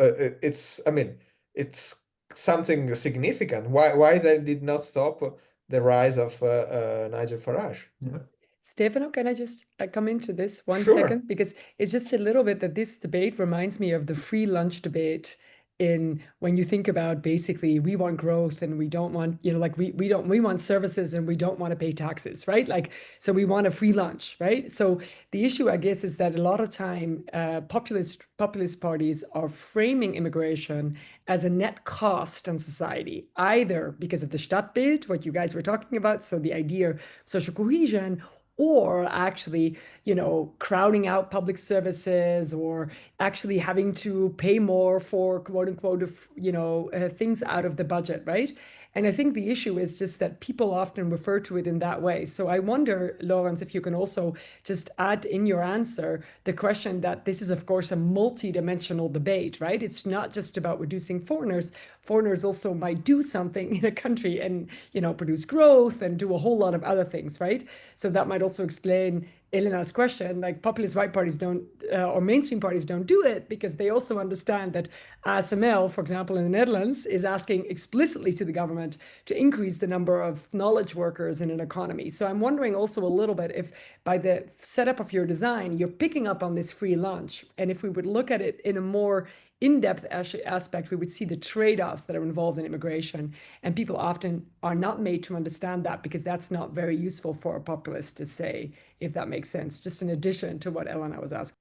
I mean, it's something significant. Why they did not stop the rise of Nigel Farage? Yeah. Stefano, can I just come into this one Sure. second? Because it's just a little bit that this debate reminds me of the free lunch debate in when you think about basically we want growth and we don't want, like we want services and we don't want to pay taxes, right? Like, so we want a free lunch, right? So the issue, I guess, is that a lot of time populist parties are framing immigration as a net cost on society, either because of the Stadtbild, what you guys were talking about, so the idea of social cohesion, or actually, crowding out public services, or actually having to pay more for quote unquote, things out of the budget, right? And I think the issue is just that people often refer to it in that way. So I wonder, Laurenz, if you can also just add in your answer the question that this is, of course, a multi-dimensional debate, right? It's not just about reducing foreigners. Foreigners also might do something in a country and, produce growth and do a whole lot of other things, right? So that might also explain Elena's question, like populist right parties don't, or mainstream parties don't do it because they also understand that ASML, for example, in the Netherlands, is asking explicitly to the government to increase the number of knowledge workers in an economy. So I'm wondering also a little bit if by the setup of your design, you're picking up on this free lunch. And if we would look at it in a more in-depth aspect, we would see the trade-offs that are involved in immigration. And people often are not made to understand that because that's not very useful for a populist to say, if that makes sense, just in addition to what Elena was asking.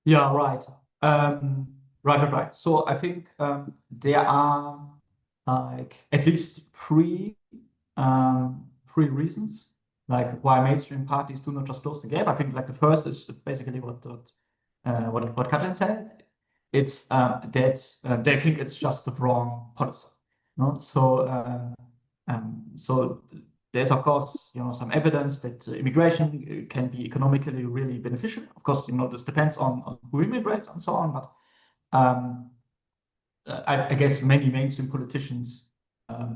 Yeah, right. Right. So I think there are like at least three reasons like why mainstream parties do not just close the gap. I think like the first is basically what Katrin said. It's that they think it's just the wrong policy. No? So there's of course some evidence that immigration can be economically really beneficial. Of course, this depends on who immigrates and so on. But I guess many mainstream politicians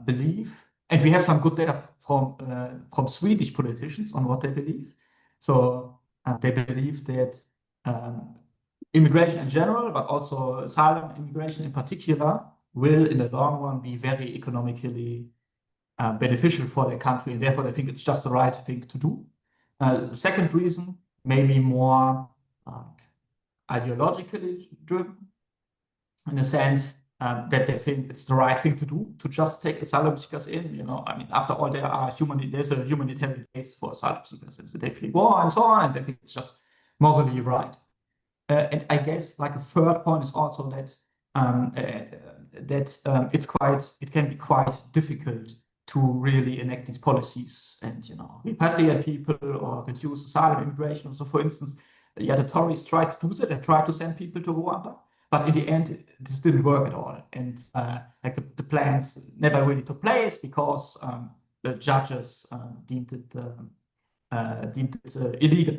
believe, and we have some good data from Swedish politicians on what they believe. So they believe that immigration in general, but also asylum immigration in particular, will in the long run be very economically beneficial for their country, and therefore they think it's just the right thing to do. Second reason, maybe more ideologically driven, in a sense that they think it's the right thing to do to just take asylum seekers in. I mean, after all, there's a humanitarian case for asylum seekers. They flee war and so on, and they think it's just morally right. And I guess like a third point is also that it can be quite difficult to really enact these policies and repatriate people or reduce asylum immigration. So, for instance, the Tories tried to do that. They tried to send people to Rwanda, but in the end, this didn't work at all. And like the plans never really took place because the judges deemed it illegal.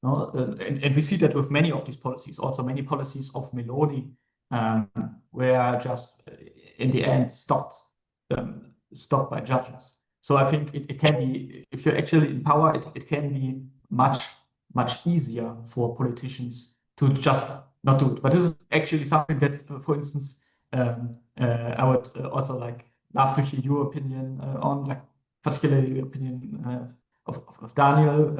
And we see that with many of these policies, also many policies of Meloni were just in the end stopped by judges. So I think it can be, if you're actually in power, it can be much easier for politicians to just not do it. But this is actually something that, for instance, I would also like love to hear your opinion on, like particularly your opinion of Daniel,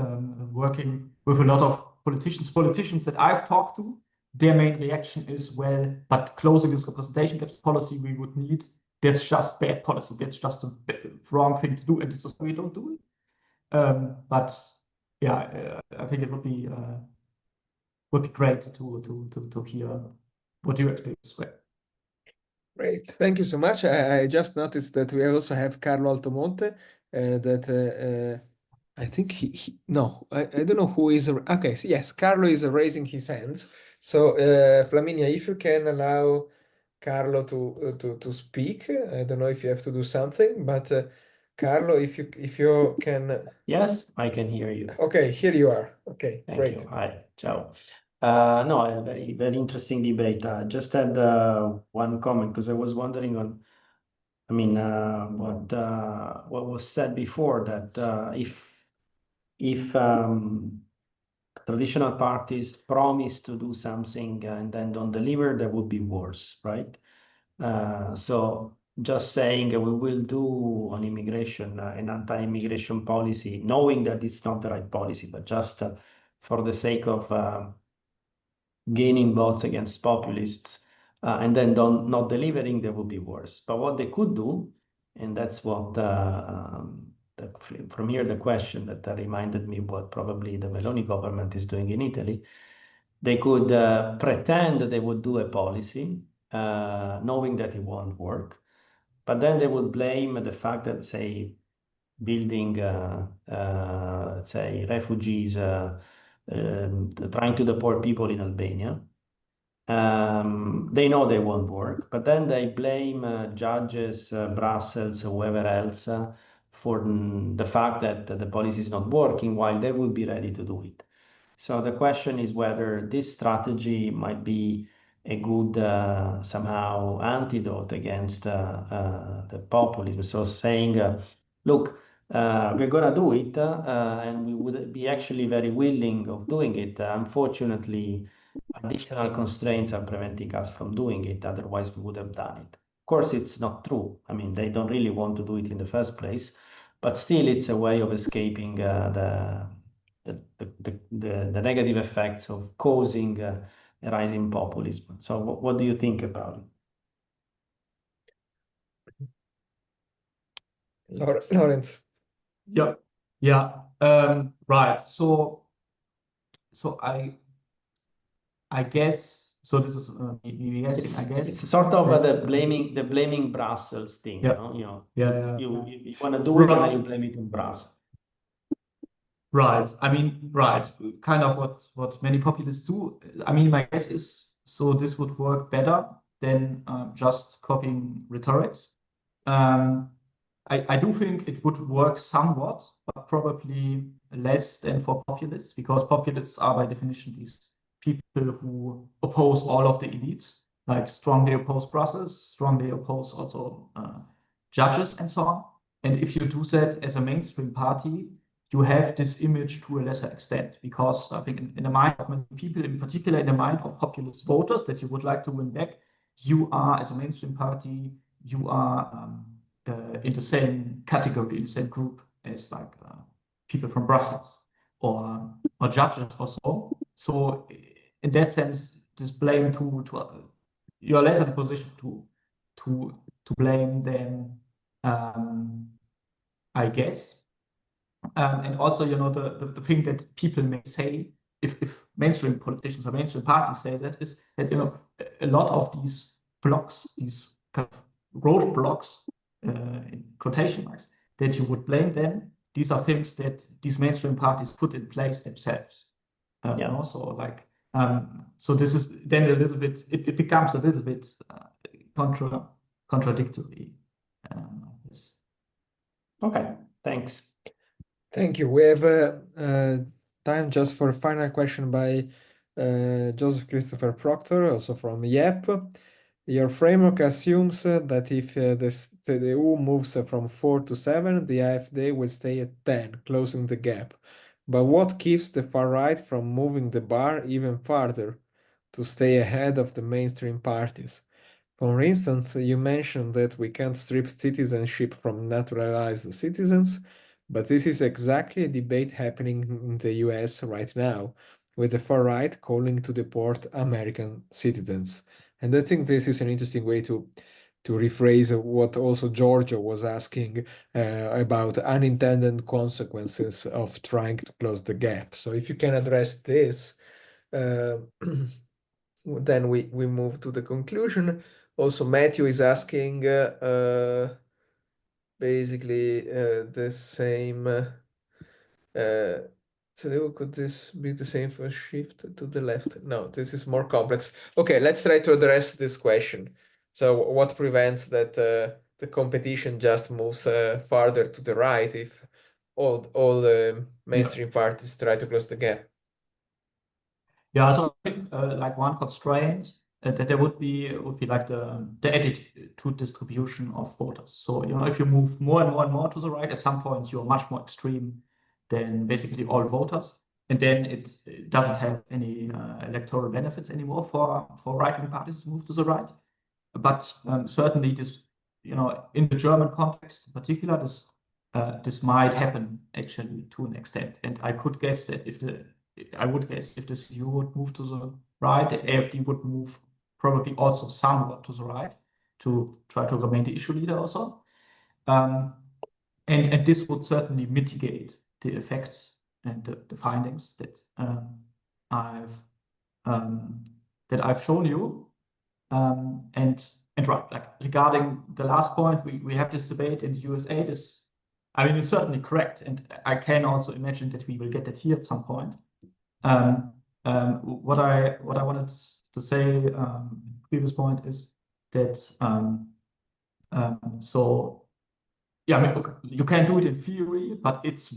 working with a lot of politicians that I've talked to. Their main reaction is, well, but closing this representation gaps policy we would need, that's just bad policy. That's just a wrong thing to do, and this is why we don't do it. But yeah, I think it would be would be great to hear what you expect as well. Great, thank you so much. I just noticed that we also have Carlo Altomonte, that I think no, I don't know who is, okay, so yes, Carlo is raising his hands. So Flaminia, if you can allow Carlo to speak, I don't know if you have to do something, but Carlo, if you can, Yes, I can hear you. okay, here you are. Okay, Thank great. you. Hi, ciao. No, a very, very interesting debate. I just had one comment because I was wondering on, I mean, what was said before that if traditional parties promise to do something and then don't deliver, that would be worse, right? So just saying we will do on immigration an anti-immigration policy, knowing that it's not the right policy, but just for the sake of gaining votes against populists, and then not delivering, that would be worse. But what they could do, and that's what from here the question that reminded me what probably the Meloni government is doing in Italy. They could pretend that they would do a policy, knowing that it won't work, but then they would blame the fact that, say, building, let's say, refugees, trying to deport people in Albania. They know they won't work, but then they blame judges, Brussels, whoever else, for the fact that the policy is not working, while they would be ready to do it. So the question is whether this strategy might be a good somehow antidote against the populism. So saying, look, we're going to do it, and we would be actually very willing of doing it. Unfortunately, additional constraints are preventing us from doing it. Otherwise, we would have done it. Of course, it's not true. I mean, they don't really want to do it in the first place, but still, it's a way of escaping the negative effects of causing a rise in populism. So what do you think about it? Laurenz. Yeah. Right. So I guess so. This is guessing. I guess it's sort of that, the blaming Brussels thing. Yeah. You want to do it and then you blame it on Brussels. Right. I mean, right. Kind of what many populists do. I mean, my guess is so this would work better than just copying rhetorics. I do think it would work somewhat, but probably less than for populists, because populists are by definition these people who oppose all of the elites, like strongly oppose Brussels, strongly oppose also judges and so on. And if you do that as a mainstream party, you have this image to a lesser extent, because I think in the mind of many people, in particular in the mind of populist voters that you would like to win back, you are, as a mainstream party, you are in the same category, in the same group as like people from Brussels or judges or so. So in that sense, this blame to you're less in a position to blame them, I guess. And also, you know, the thing that people may say, if mainstream politicians or mainstream parties say that, is that, you know, a lot of these blocks, these kind of roadblocks, in quotation marks, that you would blame them, these are things that these mainstream parties put in place themselves. You know, so like, so this is then a little bit, it becomes a little bit contradictory. Yes. Okay, thanks. Thank you. We have time just for a final question by Joseph Christopher Proctor, also from YEP. Your framework assumes that if the EU moves from 4 to 7, the AfD will stay at 10, closing the gap. But what keeps the far right from moving the bar even farther to stay ahead of the mainstream parties? For instance, you mentioned that we can't strip citizenship from naturalized citizens, but this is exactly a debate happening in the US right now, with the far right calling to deport American citizens. And I think this is an interesting way to rephrase what also Giorgio was asking about unintended consequences of trying to close the gap. So if you can address this, Then we move to the conclusion. Also, Matthew is asking basically the same. So could this be the same for shift to the left? No, this is more complex. Okay, let's try to address this question. So what prevents that the competition just moves farther to the right if all the mainstream parties try to close the gap? Yeah, so I think like one constraint that there would be like the attitude distribution of voters. So if you move more and more and more to the right, at some point you're much more extreme than basically all voters, and then it doesn't have any electoral benefits anymore for right-wing parties to move to the right. But certainly this, in the German context in particular, this might happen actually to an extent, and I would guess that if the CDU would move to the right, the AfD would move probably also somewhat to the right to try to remain the issue leader also. And this would certainly mitigate the effects and the findings that I've shown you. And right, like regarding the last point, we have this debate in the USA. I mean, it's certainly correct, and I can also imagine that we will get that here at some point. What I wanted to say, previous point is that so yeah, I mean, look, you can do it in theory, but it's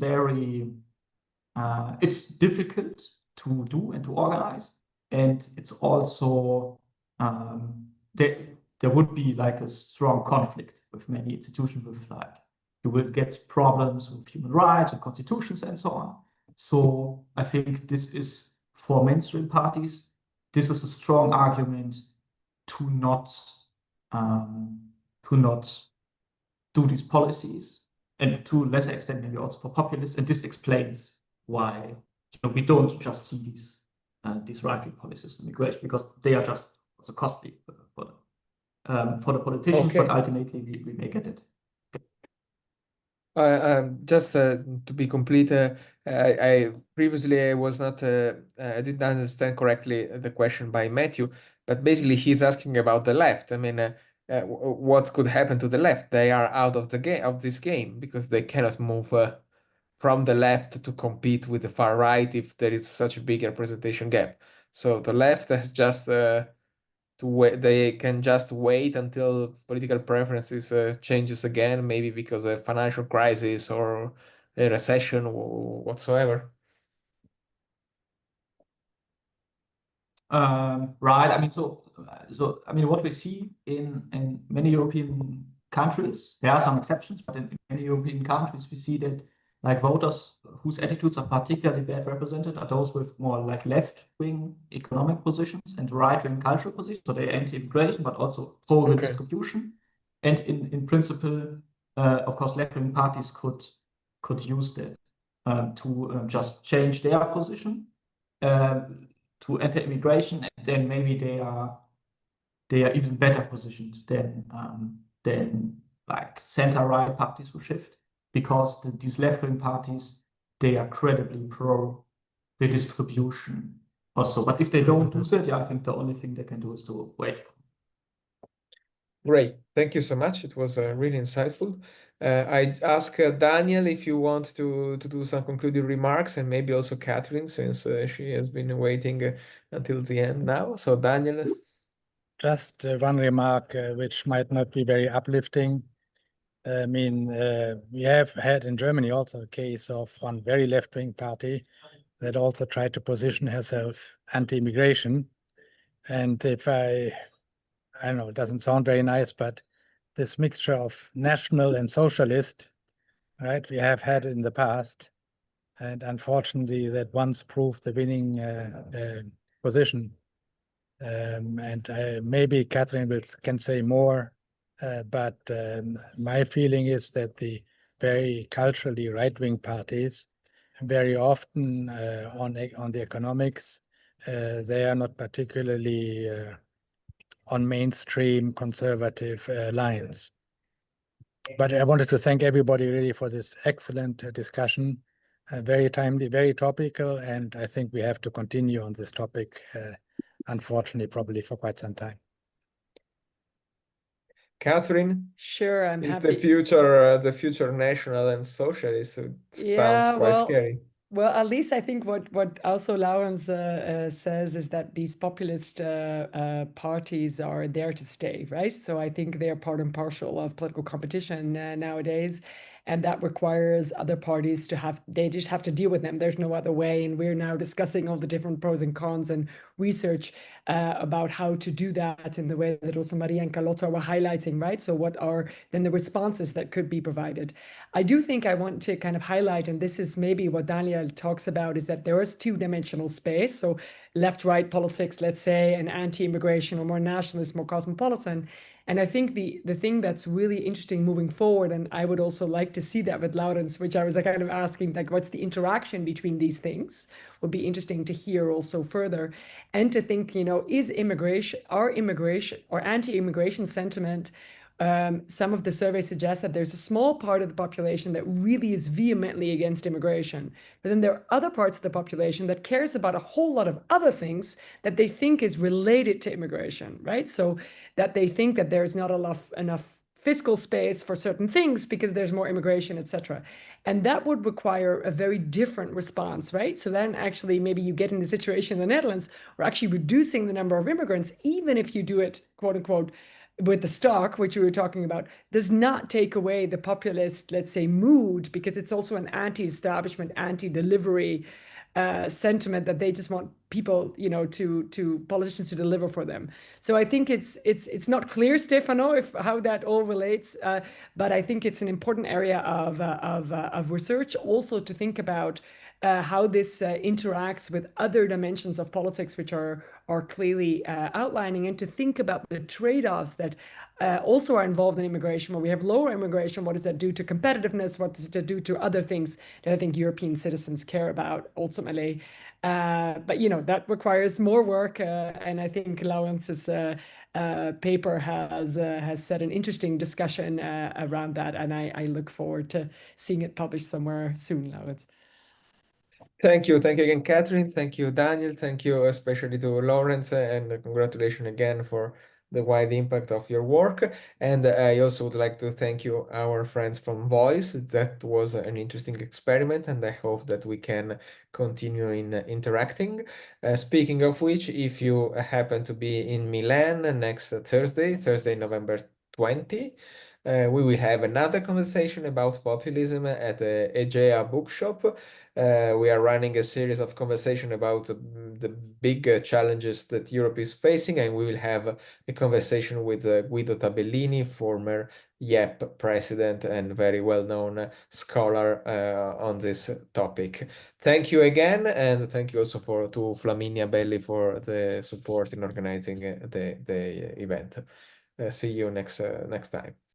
it's difficult to do and to organize, and it's also there would be like a strong conflict with many institutions, with like you will get problems with human rights and constitutions and so on. So I think this is, for mainstream parties, this is a strong argument to not do these policies, and to a lesser extent maybe also for populists. And this explains why we don't just see these right-wing policies in immigration, because they are just also costly for the politicians. Okay. But ultimately we may get it. Just to be complete, I previously I was not I didn't understand correctly the question by Matthew, but basically he's asking about the left. I mean, what could happen to the left? They are out of the game of this game because they cannot move from the left to compete with the far right if there is such a big representation gap. So the left has just to wait. They can just wait until political preferences changes again, maybe because of a financial crisis or a recession or whatsoever. Right. I mean, so I mean, what we see in many European countries, there are some exceptions, but in many European countries, we see that like voters whose attitudes are particularly bad represented are those with more like left-wing economic positions and right-wing cultural positions. So they're anti-immigration, but also pro-redistribution. And in principle, of course, left-wing parties could use that to just change their position to enter immigration, and then maybe they are even better positioned than like center-right parties who shift, because these left-wing parties, they are credibly pro redistribution also. But if they don't do that, yeah, I think the only thing they can do is to wait. Great, thank you so much. It was really insightful. I ask Daniel if you want to do some concluding remarks, and maybe also Catherine, since she has been waiting until the end now. So Daniel. Just one remark, which might not be very uplifting. I mean, we have had in Germany also a case of one very left-wing party that also tried to position herself anti-immigration. And if I don't know, it doesn't sound very nice, but this mixture of national and socialist, right, we have had in the past. And unfortunately, that once proved the winning position. And maybe Catherine can say more, but my feeling is that the very culturally right-wing parties, very often on the economics, they are not particularly on mainstream conservative lines. But I wanted to thank everybody really for this excellent discussion. very timely, very topical, and I think we have to continue on this topic, unfortunately, probably for quite some time. Catherine, Sure, I'm is happy. the future national and socialist? It sounds Yeah, quite scary. well, at least I think what also Laurenz says is that these populist parties are there to stay, right? So I think they're part and parcel of political competition nowadays, and that requires other parties they just have to deal with them. There's no other way, and we're now discussing all the different pros and cons and research about how to do that in the way that also Maria and Carlotta were highlighting, right? So what are then the responses that could be provided? I do think I want to kind of highlight, and this is maybe what Daniel talks about, is that there is two-dimensional space. So left-right politics, let's say, and anti-immigration, or more nationalist, more cosmopolitan. And I think the thing that's really interesting moving forward, and I would also like to see that with Laurenz, which I was kind of asking, like, what's the interaction between these things? Would be interesting to hear also further, and to think, is immigration or anti-immigration sentiment? Some of the surveys suggest that there's a small part of the population that really is vehemently against immigration. But then there are other parts of the population that cares about a whole lot of other things that they think is related to immigration, right? So that they think that there's not enough fiscal space for certain things because there's more immigration, etc. And that would require a very different response, right? So then actually maybe you get in the situation in the Netherlands where actually reducing the number of immigrants, even if you do it, quote unquote, with the stock, which we were talking about, does not take away the populist, let's say, mood, because it's also an anti-establishment, anti-delivery sentiment that they just want people, to politicians to deliver for them. So I think it's not clear, Stefano, how that all relates, but I think it's an important area of research also to think about how this interacts with other dimensions of politics, which are clearly outlining, and to think about the trade-offs that also are involved in immigration. When we have lower immigration, what does that do to competitiveness? What does it do to other things that I think European citizens care about ultimately? But that requires more work, and I think Laurenz's paper has set an interesting discussion around that, and I look forward to seeing it published somewhere soon, Laurenz. Thank you again, Catherine. Thank you, Daniel. Thank you especially to Laurenz, and congratulations again for the wide impact of your work. And I also would like to thank you, our friends from Voice. That was an interesting experiment, and I hope that we can continue in interacting. Speaking of which, if you happen to be in Milan next Thursday, November 20, we will have another conversation about populism at the Egea bookshop. We are running a series of conversation about the big challenges that Europe is facing, and we will have a conversation with Guido Tabellini, former YEP president and very well-known scholar on this topic. Thank you again, and thank you also to Flaminia Belli for the support in organizing the event. See you next time.